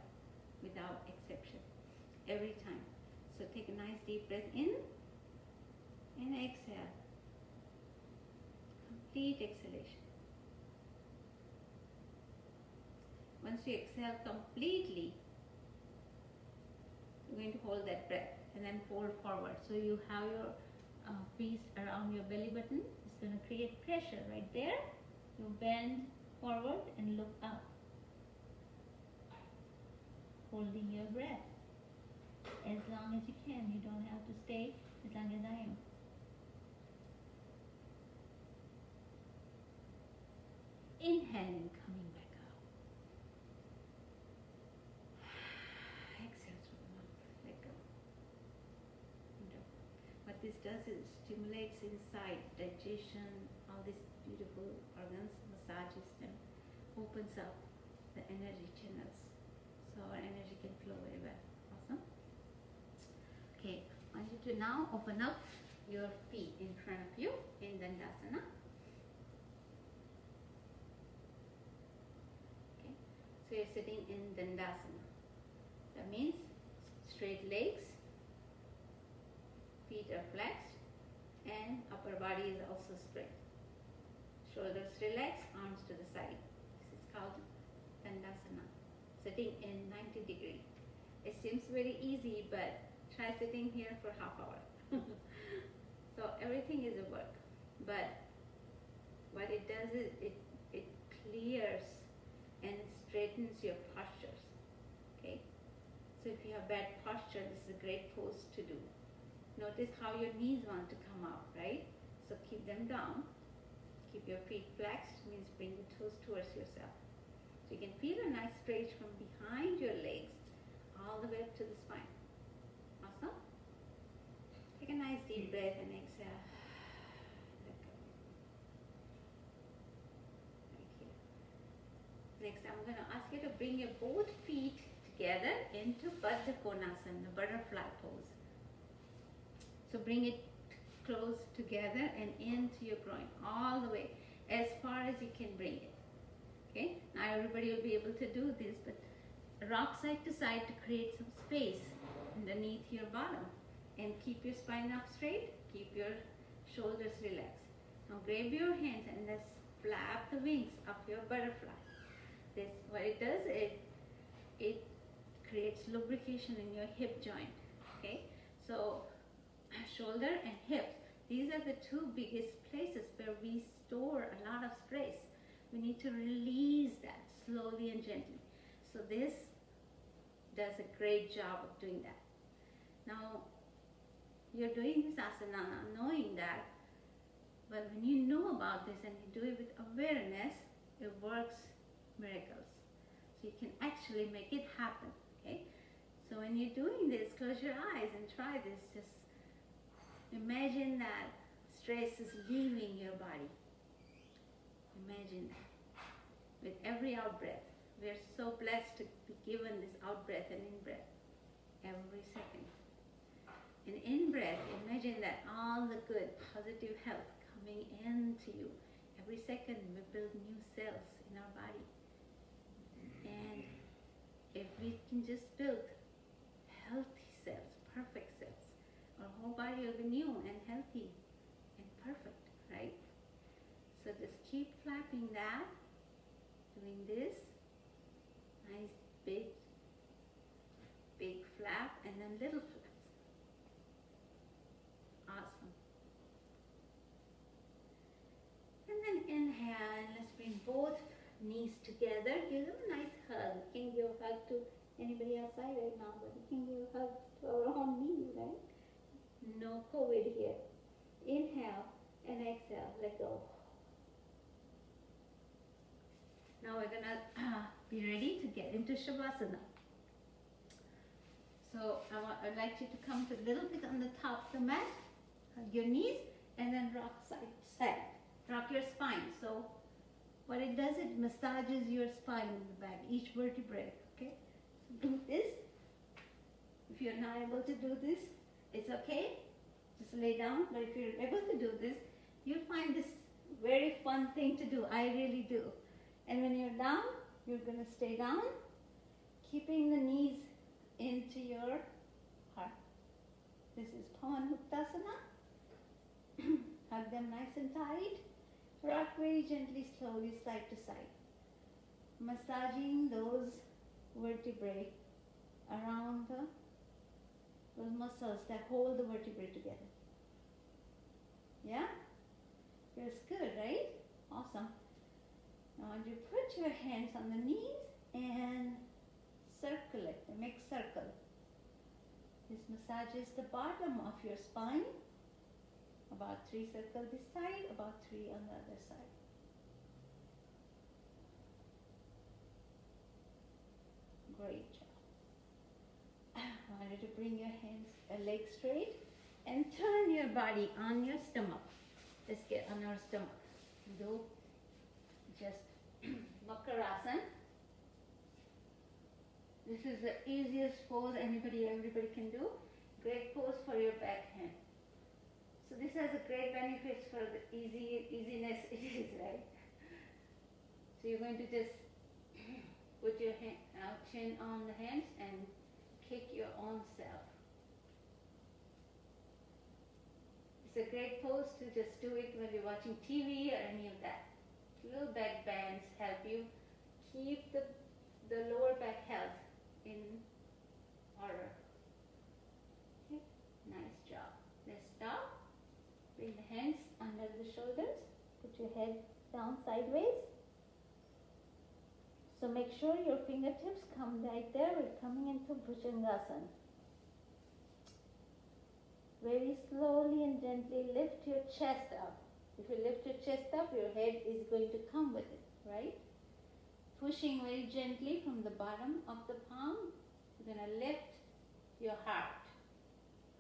without exception, every time. So take a nice deep breath in and exhale. Complete exhalation. Once you exhale completely, you're going to hold that breath and then fold forward. So you have your fist around your belly button. It's going to create pressure right there. You bend forward and look up, holding your breath as long as you can. You don't have to stay as long as I am. Inhaling, coming back out. Exhale through the mouth, let go. What this does is stimulates inside digestion, all these beautiful organs, massages them, opens up the energy channels, so our energy can flow very well. Awesome. Okay, I want you to now open up your feet in front of you in Dandasana. Okay, so you're sitting in Dandasana. That means straight legs, feet are flexed, and and upper body is also straight. Shoulders relax, arms to the side. This is called Dandasana, sitting in 90 degree. It seems very easy, but try sitting here for half hour. So everything is a work, but what it does is it clears and straightens your postures. Okay, so if you have bad posture, this is a great pose to do. Notice how your knees want to come out, right? So keep them down. Keep your feet flexed, means bring the toes towards yourself. So you can feel a nice stretch from behind your legs all the way up to the spine. Awesome. Take a nice deep breath and exhale. Let go. Right here. Next, I'm going to ask you to bring your both feet together into Baddha Konasana, the butterfly pose. So bring it close together and into your groin, all the way, as far as you can bring it. Okay, now everybody will be able to do this, but rock side to side to create some space underneath your bottom, and keep your spine up straight, keep your shoulders relaxed. Now grab your hands and let's flap the wings of your butterfly. This, what it does, it creates lubrication in your hip joint. Okay, so shoulder and hips, these are the two biggest places where we store a lot of stress. We need to release that slowly and gently. So this does a great job of doing that. Now you're doing this asana knowing that, but when you know about this and you do it with awareness, it works miracles. So you can actually make it happen. Okay, so when you're doing this, close your eyes and try this. Just imagine that stress is leaving your body. Imagine that. With every out breath, we're so blessed to be given this out breath and in breath every second. And in breath, imagine that all the good, positive health coming into you. Every second we build new cells in our body. And if we can just build healthy cells, perfect cells, our whole body will be new and healthy and perfect, right? So just keep flapping that, doing this, nice big flap and then little flaps. Awesome. And then inhale, and let's bring both knees together. Give them a nice hug. You can give a hug to anybody outside right now, but you can give a hug to our own knee, right? No COVID here. Inhale and exhale, let go. Now we're gonna be ready to get into Shavasana. So I'd like you to come to a little bit on the top of the mat, hug your knees, and then rock side to side. Rock your spine. So what it does, it massages your spine in the back, each vertebrae. Okay? So do this. If you're not able to do this, it's okay. Just lay down. But if you're able to do this, you'll find this very fun thing to do. I really do. And when you're down, you're going to stay down, keeping the knees into your heart. This is Pavanmuktasana. Hug them nice and tight. Rock very gently, slowly, side to side. Massaging those vertebrae around those muscles that hold the vertebrae together. Yeah? Feels good, right? Awesome. Now I want you to put your hands on the knees and circle it, a mixed circle. This massages the bottom of your spine. About 3 circles this side, about 3 on the other side. Great job. I want you to bring your hands, legs straight, and turn your body on your stomach. Let's get on our stomach. Do just Makarasana. This is the easiest pose everybody can do. Great pose for your back hand. So this has a great benefits for the easiness it is, right? So you're going to just put your chin on the hands and kick your own self. It's a great pose to just do it when you're watching TV or any of that. Little back bends help you keep the lower back health in order. Okay, nice job. Let's stop. Bring the hands under the shoulders. Put your head down sideways. So make sure your fingertips come right there. We're coming into Bhujangasana. Very slowly and gently lift your chest up. If you lift your chest up, your head is going to come with it, right? Pushing very gently from the bottom of the palm, you're going to lift your heart.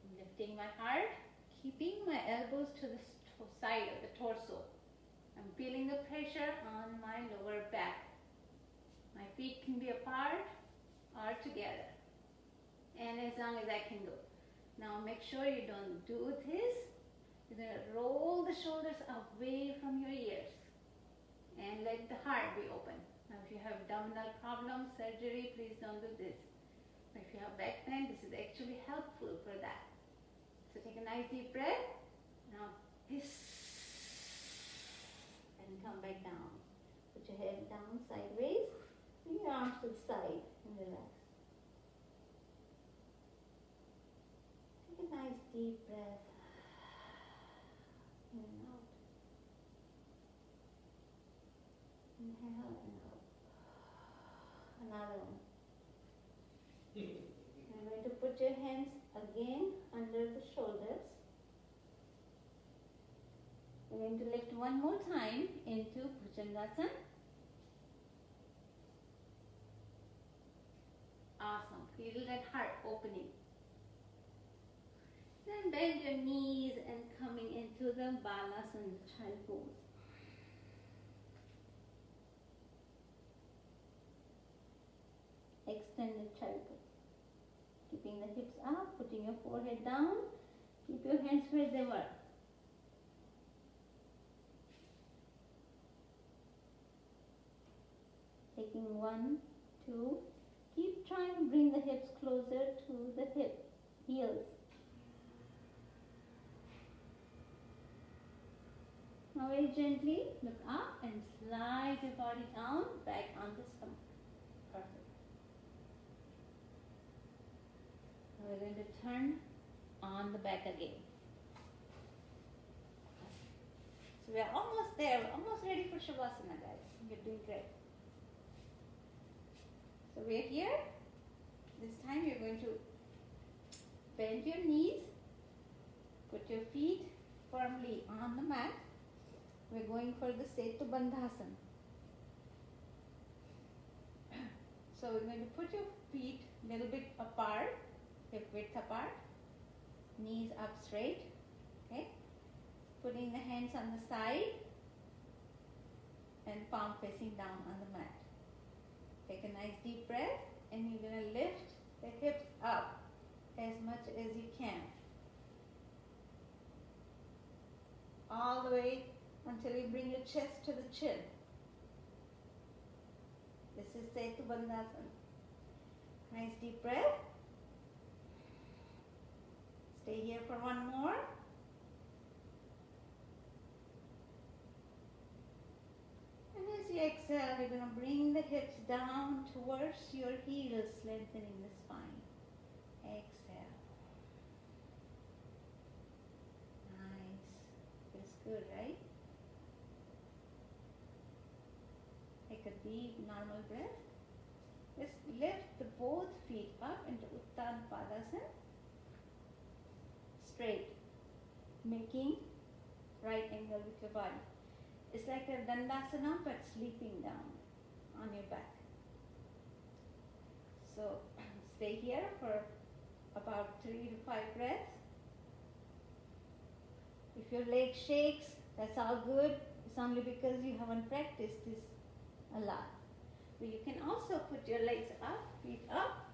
I'm lifting my heart, keeping my elbows to the side of the torso. I'm feeling the pressure on my lower back. My feet can be apart or together, and as long as I can go. Now make sure you don't do this. You're going to roll the shoulders away from your ears and let the heart be open. Now if you have abdominal problems, surgery, please don't do this. If you have back pain, this is actually helpful for that. So take a nice deep breath. Now hiss and come back down. Put your head down sideways. Bring your arms to the side and relax. Take a nice deep breath. In and out. Inhale and out. Another one. You're going to put your hands again under the shoulders. We're going to lift one more time into Bhujangasana. Awesome. Feel that heart opening. Then bend your knees and coming into the Balasana, child pose. Extended child pose. Keeping the hips up, putting your forehead down. Keep your hands where they were. Taking 1, 2. Keep trying to bring the hips closer to the heels. Now very gently look up and slide your body down, back on the stomach. Perfect. Now we're going to turn on the back again. So we are almost there. We're almost ready for Shavasana, guys. You're doing great. So we're here. This time you're going to bend your knees, put your feet firmly on the mat. We're going for the Setu Bandhasana. So we're going to put your feet a little bit apart, hip width apart, knees up straight, okay? Putting the hands on the side and palm facing down on the mat. Take a nice deep breath and you're going to lift the hips up as much as you can. All the way until you bring your chest to the chin. This is Setu Bandhasana. Nice deep breath. Stay here for one more. And as you exhale, you're going to bring the hips down towards your heels, lengthening the spine. Exhale. Nice. Feels good, right? Take a deep, normal breath. Just lift the both feet up into Uttan Padasana. Straight. Making right angle with your body. It's like a Dandasana but sleeping down on your back. So stay here for about 3 to 5 breaths. If your leg shakes, that's all good. It's only because you haven't practiced this a lot. But you can also put your legs up, feet up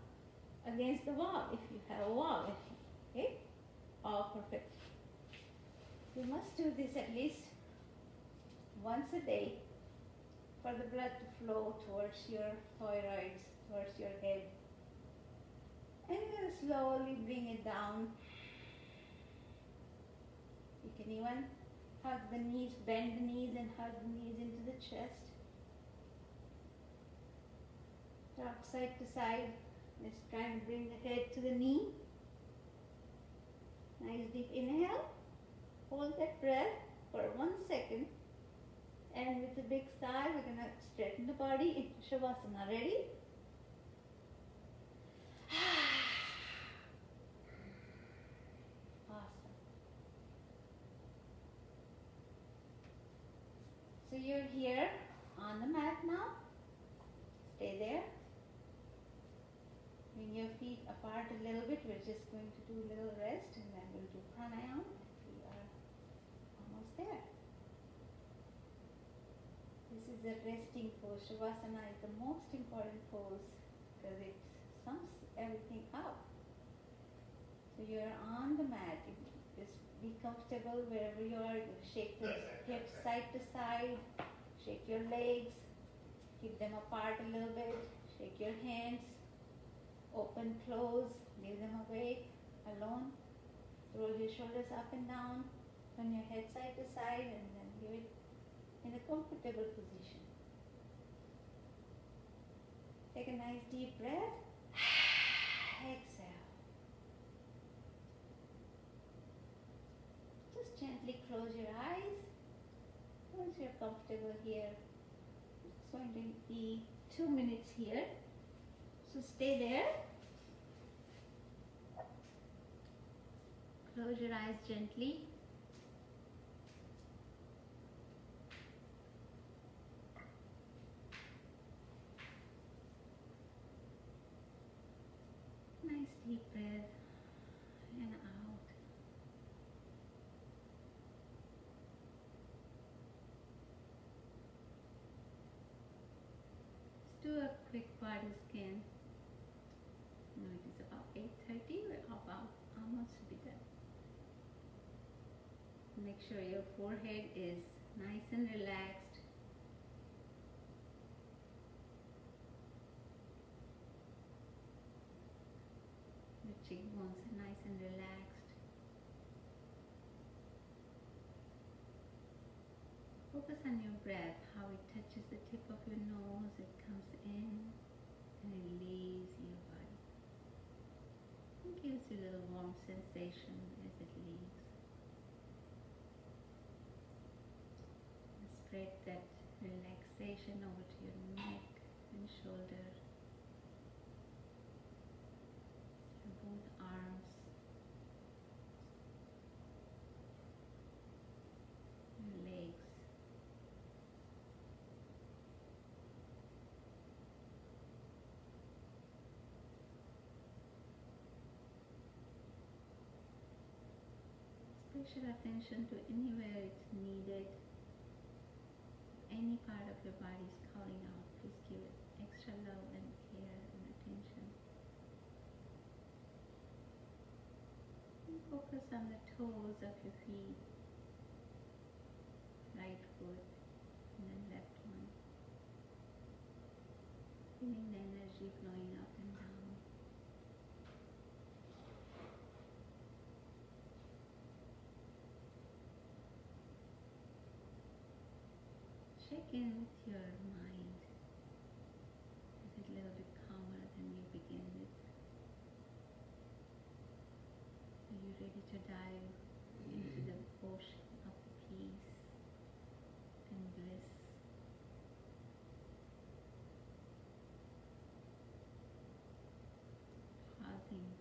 against the wall if you have a wall. Okay? All perfect. You must do this at least once a day for the blood to flow towards your thyroids, towards your head. And you're going to slowly bring it down. You can even hug the knees, bend the knees and hug the knees into the chest. Rock side to side. Let's try and bring the head to the knee. Nice deep inhale. Hold that breath for 1 second. And with a big sigh, we're going to straighten the body into Shavasana. Ready? Awesome. So you're here on the mat now. Stay there. Bring your feet apart a little bit. We're just going to do a little rest and then we'll do pranayama. We are almost there. This is a resting pose. Shavasana is the most important pose because it sums everything up. So you're on the mat. Just be comfortable wherever you are. You shake your hips side to side. Shake your legs. Keep them apart a little bit. Shake your hands. Open, close. Leave them awake, alone. Roll your shoulders up and down. Turn your head side to side and then leave it in a comfortable position. Take a nice deep breath. Exhale. Just gently close your eyes. Once you're comfortable here, it's going to be 2 minutes here. So stay there. Close your eyes gently. Nice deep breath and out. Let's do a quick body scan. No, it is about 8:30. We're about almost to be done. Make sure your forehead is nice and relaxed. Your cheekbones are nice and relaxed. Focus on your breath, how it touches the tip of your nose, it comes in and it leaves your body. It gives you a little warm sensation as it leaves. Spread that relaxation over to your neck and shoulder, your both arms, your legs. Special attention to anywhere it's needed. Any part of your body is calling out, please give it extra love and care and attention. And focus on the toes of your feet, right foot and then left one. Feeling the energy flowing up and down. Check in with your mind. Is it a little bit calmer than you begin with? Are you ready to dive into the ocean of peace and bliss? Pausing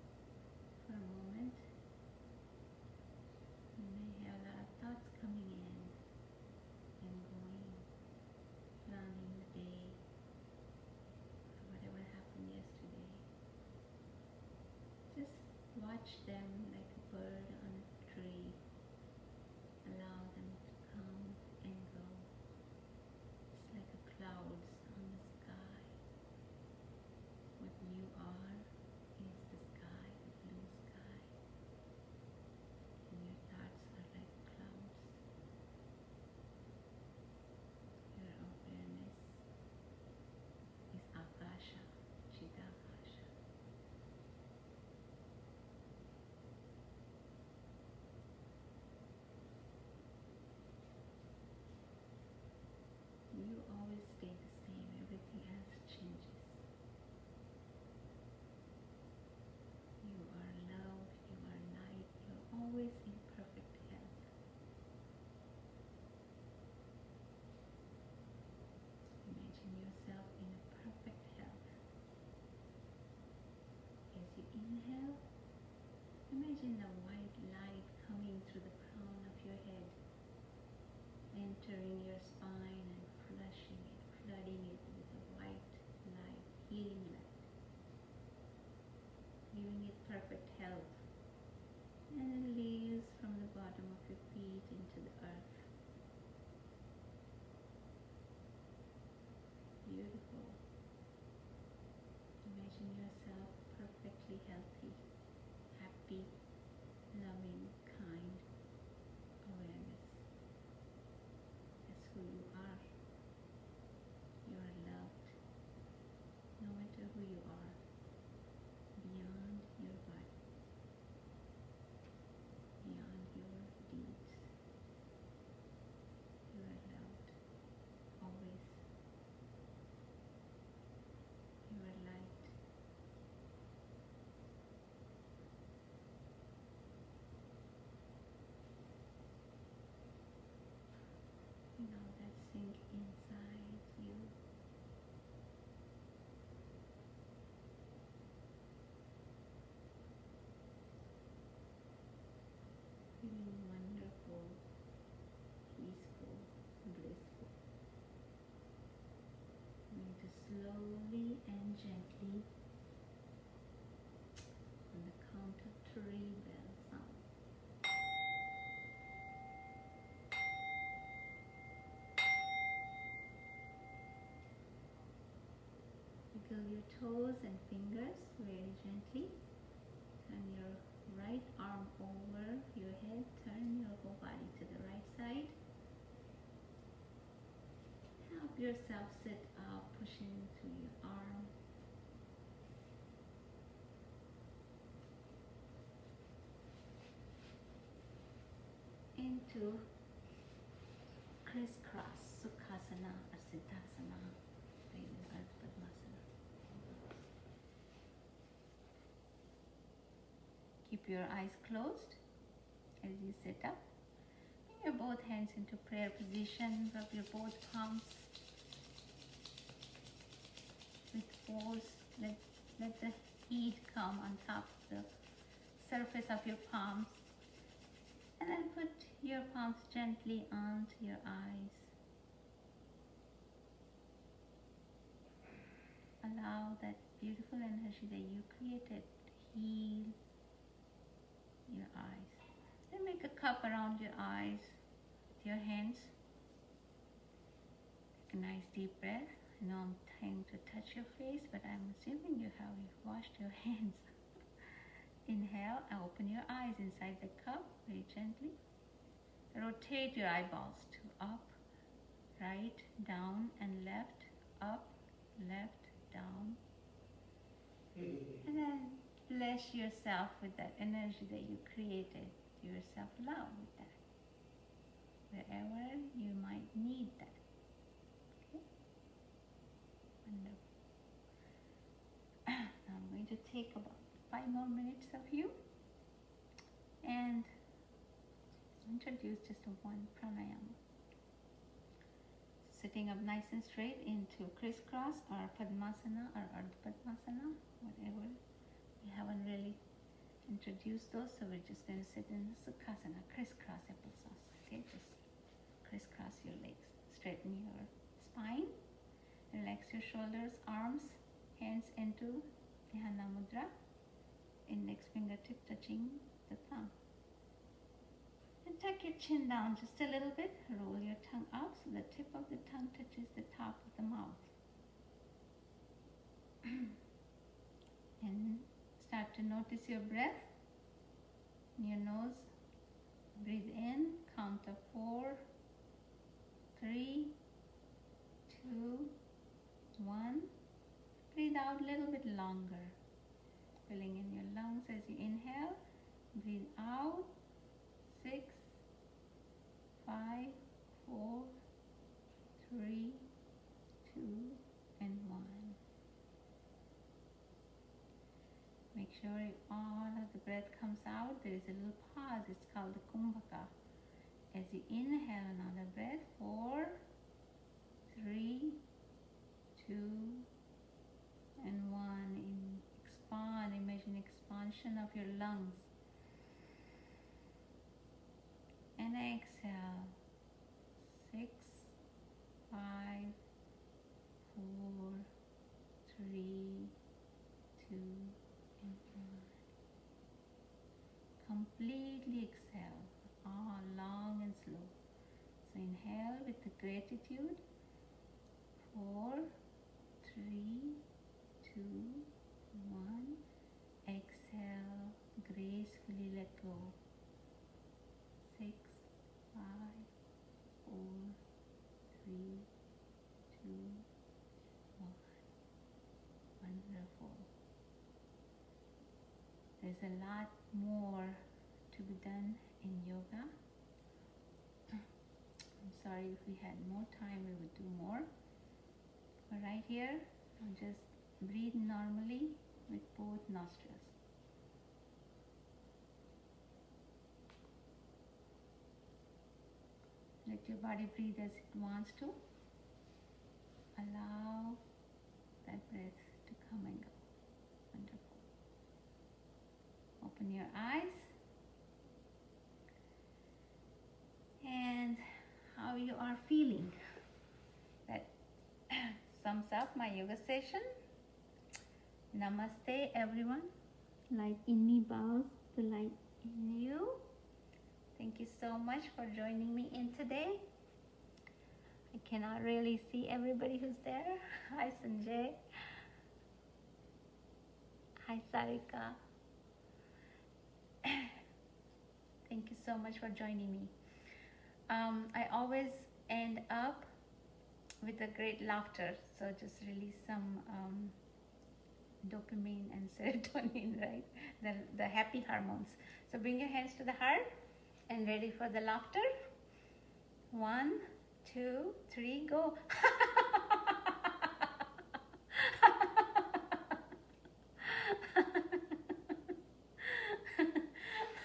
for a moment. You may have a lot of thoughts coming in and going, planning the day, or whatever happened yesterday. Just watch them like a bird on a tree. Allow them to come and go. It's like the clouds on the sky. What you are is the sky, the blue sky. And your thoughts are like clouds. Your awareness is Akasha, Chidakasha. always in perfect health. Imagine yourself in a perfect health. As you inhale, imagine the white light coming through the crown of your head, entering your spine and flushing it, flooding it with a white light, healing light, giving it perfect health. And it leaves from the bottom of your feet into the earth. Beautiful. Imagine yourself perfectly healthy, happy, loving, kind awareness. That's who you are. You are loved, no matter who you are, beyond your body, beyond your deeds. You are loved, always. You are light. Now that sink inside you. Feeling wonderful, peaceful, blissful. I'm going to slowly and gently, on the count of 3, bell sound. Wiggle your toes and fingers very gently. Turn your right arm over your head. Turn your whole body to the right side. Help yourself sit up, pushing through your arm. Into crisscross Sukhasana or Siddhasana, Padmasana. Keep your eyes closed as you sit up. Bring your both hands into prayer position. Rub your both palms with force. Let the heat come on top of the surface of your palms. And then put your palms gently onto your eyes. Allow that beautiful energy that you created to heal your eyes. Then make a cup around your eyes with your hands. Take a nice deep breath. I know I'm trying to touch your face, but I'm assuming you've washed your hands. Inhale and open your eyes inside the cup very gently. Rotate your eyeballs to up, right, down, and left, up, left, down. And then bless yourself with that energy that you created. Give yourself love with that. Wherever you might need that. Okay? Wonderful. Now I'm going to take about 5 more minutes of you and introduce just one pranayama. Sitting up nice and straight into crisscross or Padmasana or Ardha Padmasana, whatever. We haven't really introduced those, so we're just going to sit in Sukhasana, crisscross applesauce. Okay, just crisscross your legs, straighten your spine, relax your shoulders, arms, hands into Dhyana Mudra, index fingertip touching the thumb. And tuck your chin down just a little bit, roll your tongue out so the tip of the tongue touches the top of the mouth. And start to notice your breath. In your nose, breathe in, count of 4, 3, 2, 1. Breathe out a little bit longer. Filling in your lungs as you inhale. Breathe out. 6, 5, 4, 3, 2, and 1. Make sure all of the breath breath comes out, there is a little pause. It's called the kumbhaka. As you inhale another breath, 4, 3, 2, and 1. Expand. Imagine expansion of your lungs. And exhale. 6, 5, 4, 3, 2, and 1. Completely exhale, all long and slow. So inhale with the gratitude. 4, 3, 2, 1. Exhale, gracefully let go. 6, 5, 4, 3, 2, 1. Wonderful. There's a lot more to be done in yoga. I'm sorry, if we had more time we would do more. But right here, I'll just breathe normally with both nostrils. Let your body breathe as it wants to. Allow that breath to come and go. Wonderful. Open your eyes. And how you are feeling. That sums up my yoga session. Namaste, everyone. Light in me bows the light in you. Thank you so much for joining me in today. I cannot really see everybody who's there. Hi, Sanjay. Hi, Sarika. Thank you so much for joining me. I always end up with a great laughter, so just release some dopamine and serotonin, right? The happy hormones. So bring your hands to the heart and ready for the laughter. 1, 2, 3, go.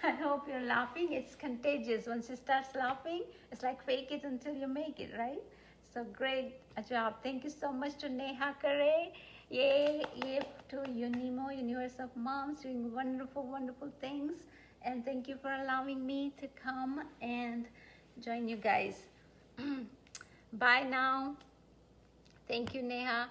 I hope you're laughing. It's contagious. Once you start laughing, it's like fake it until you make it, right? So great job. Thank you so much to Neha Kare. Yay to Unimo, Universe of Moms, doing wonderful, wonderful things. And thank you for allowing me to come and join you guys. Bye now. Thank you, Neha.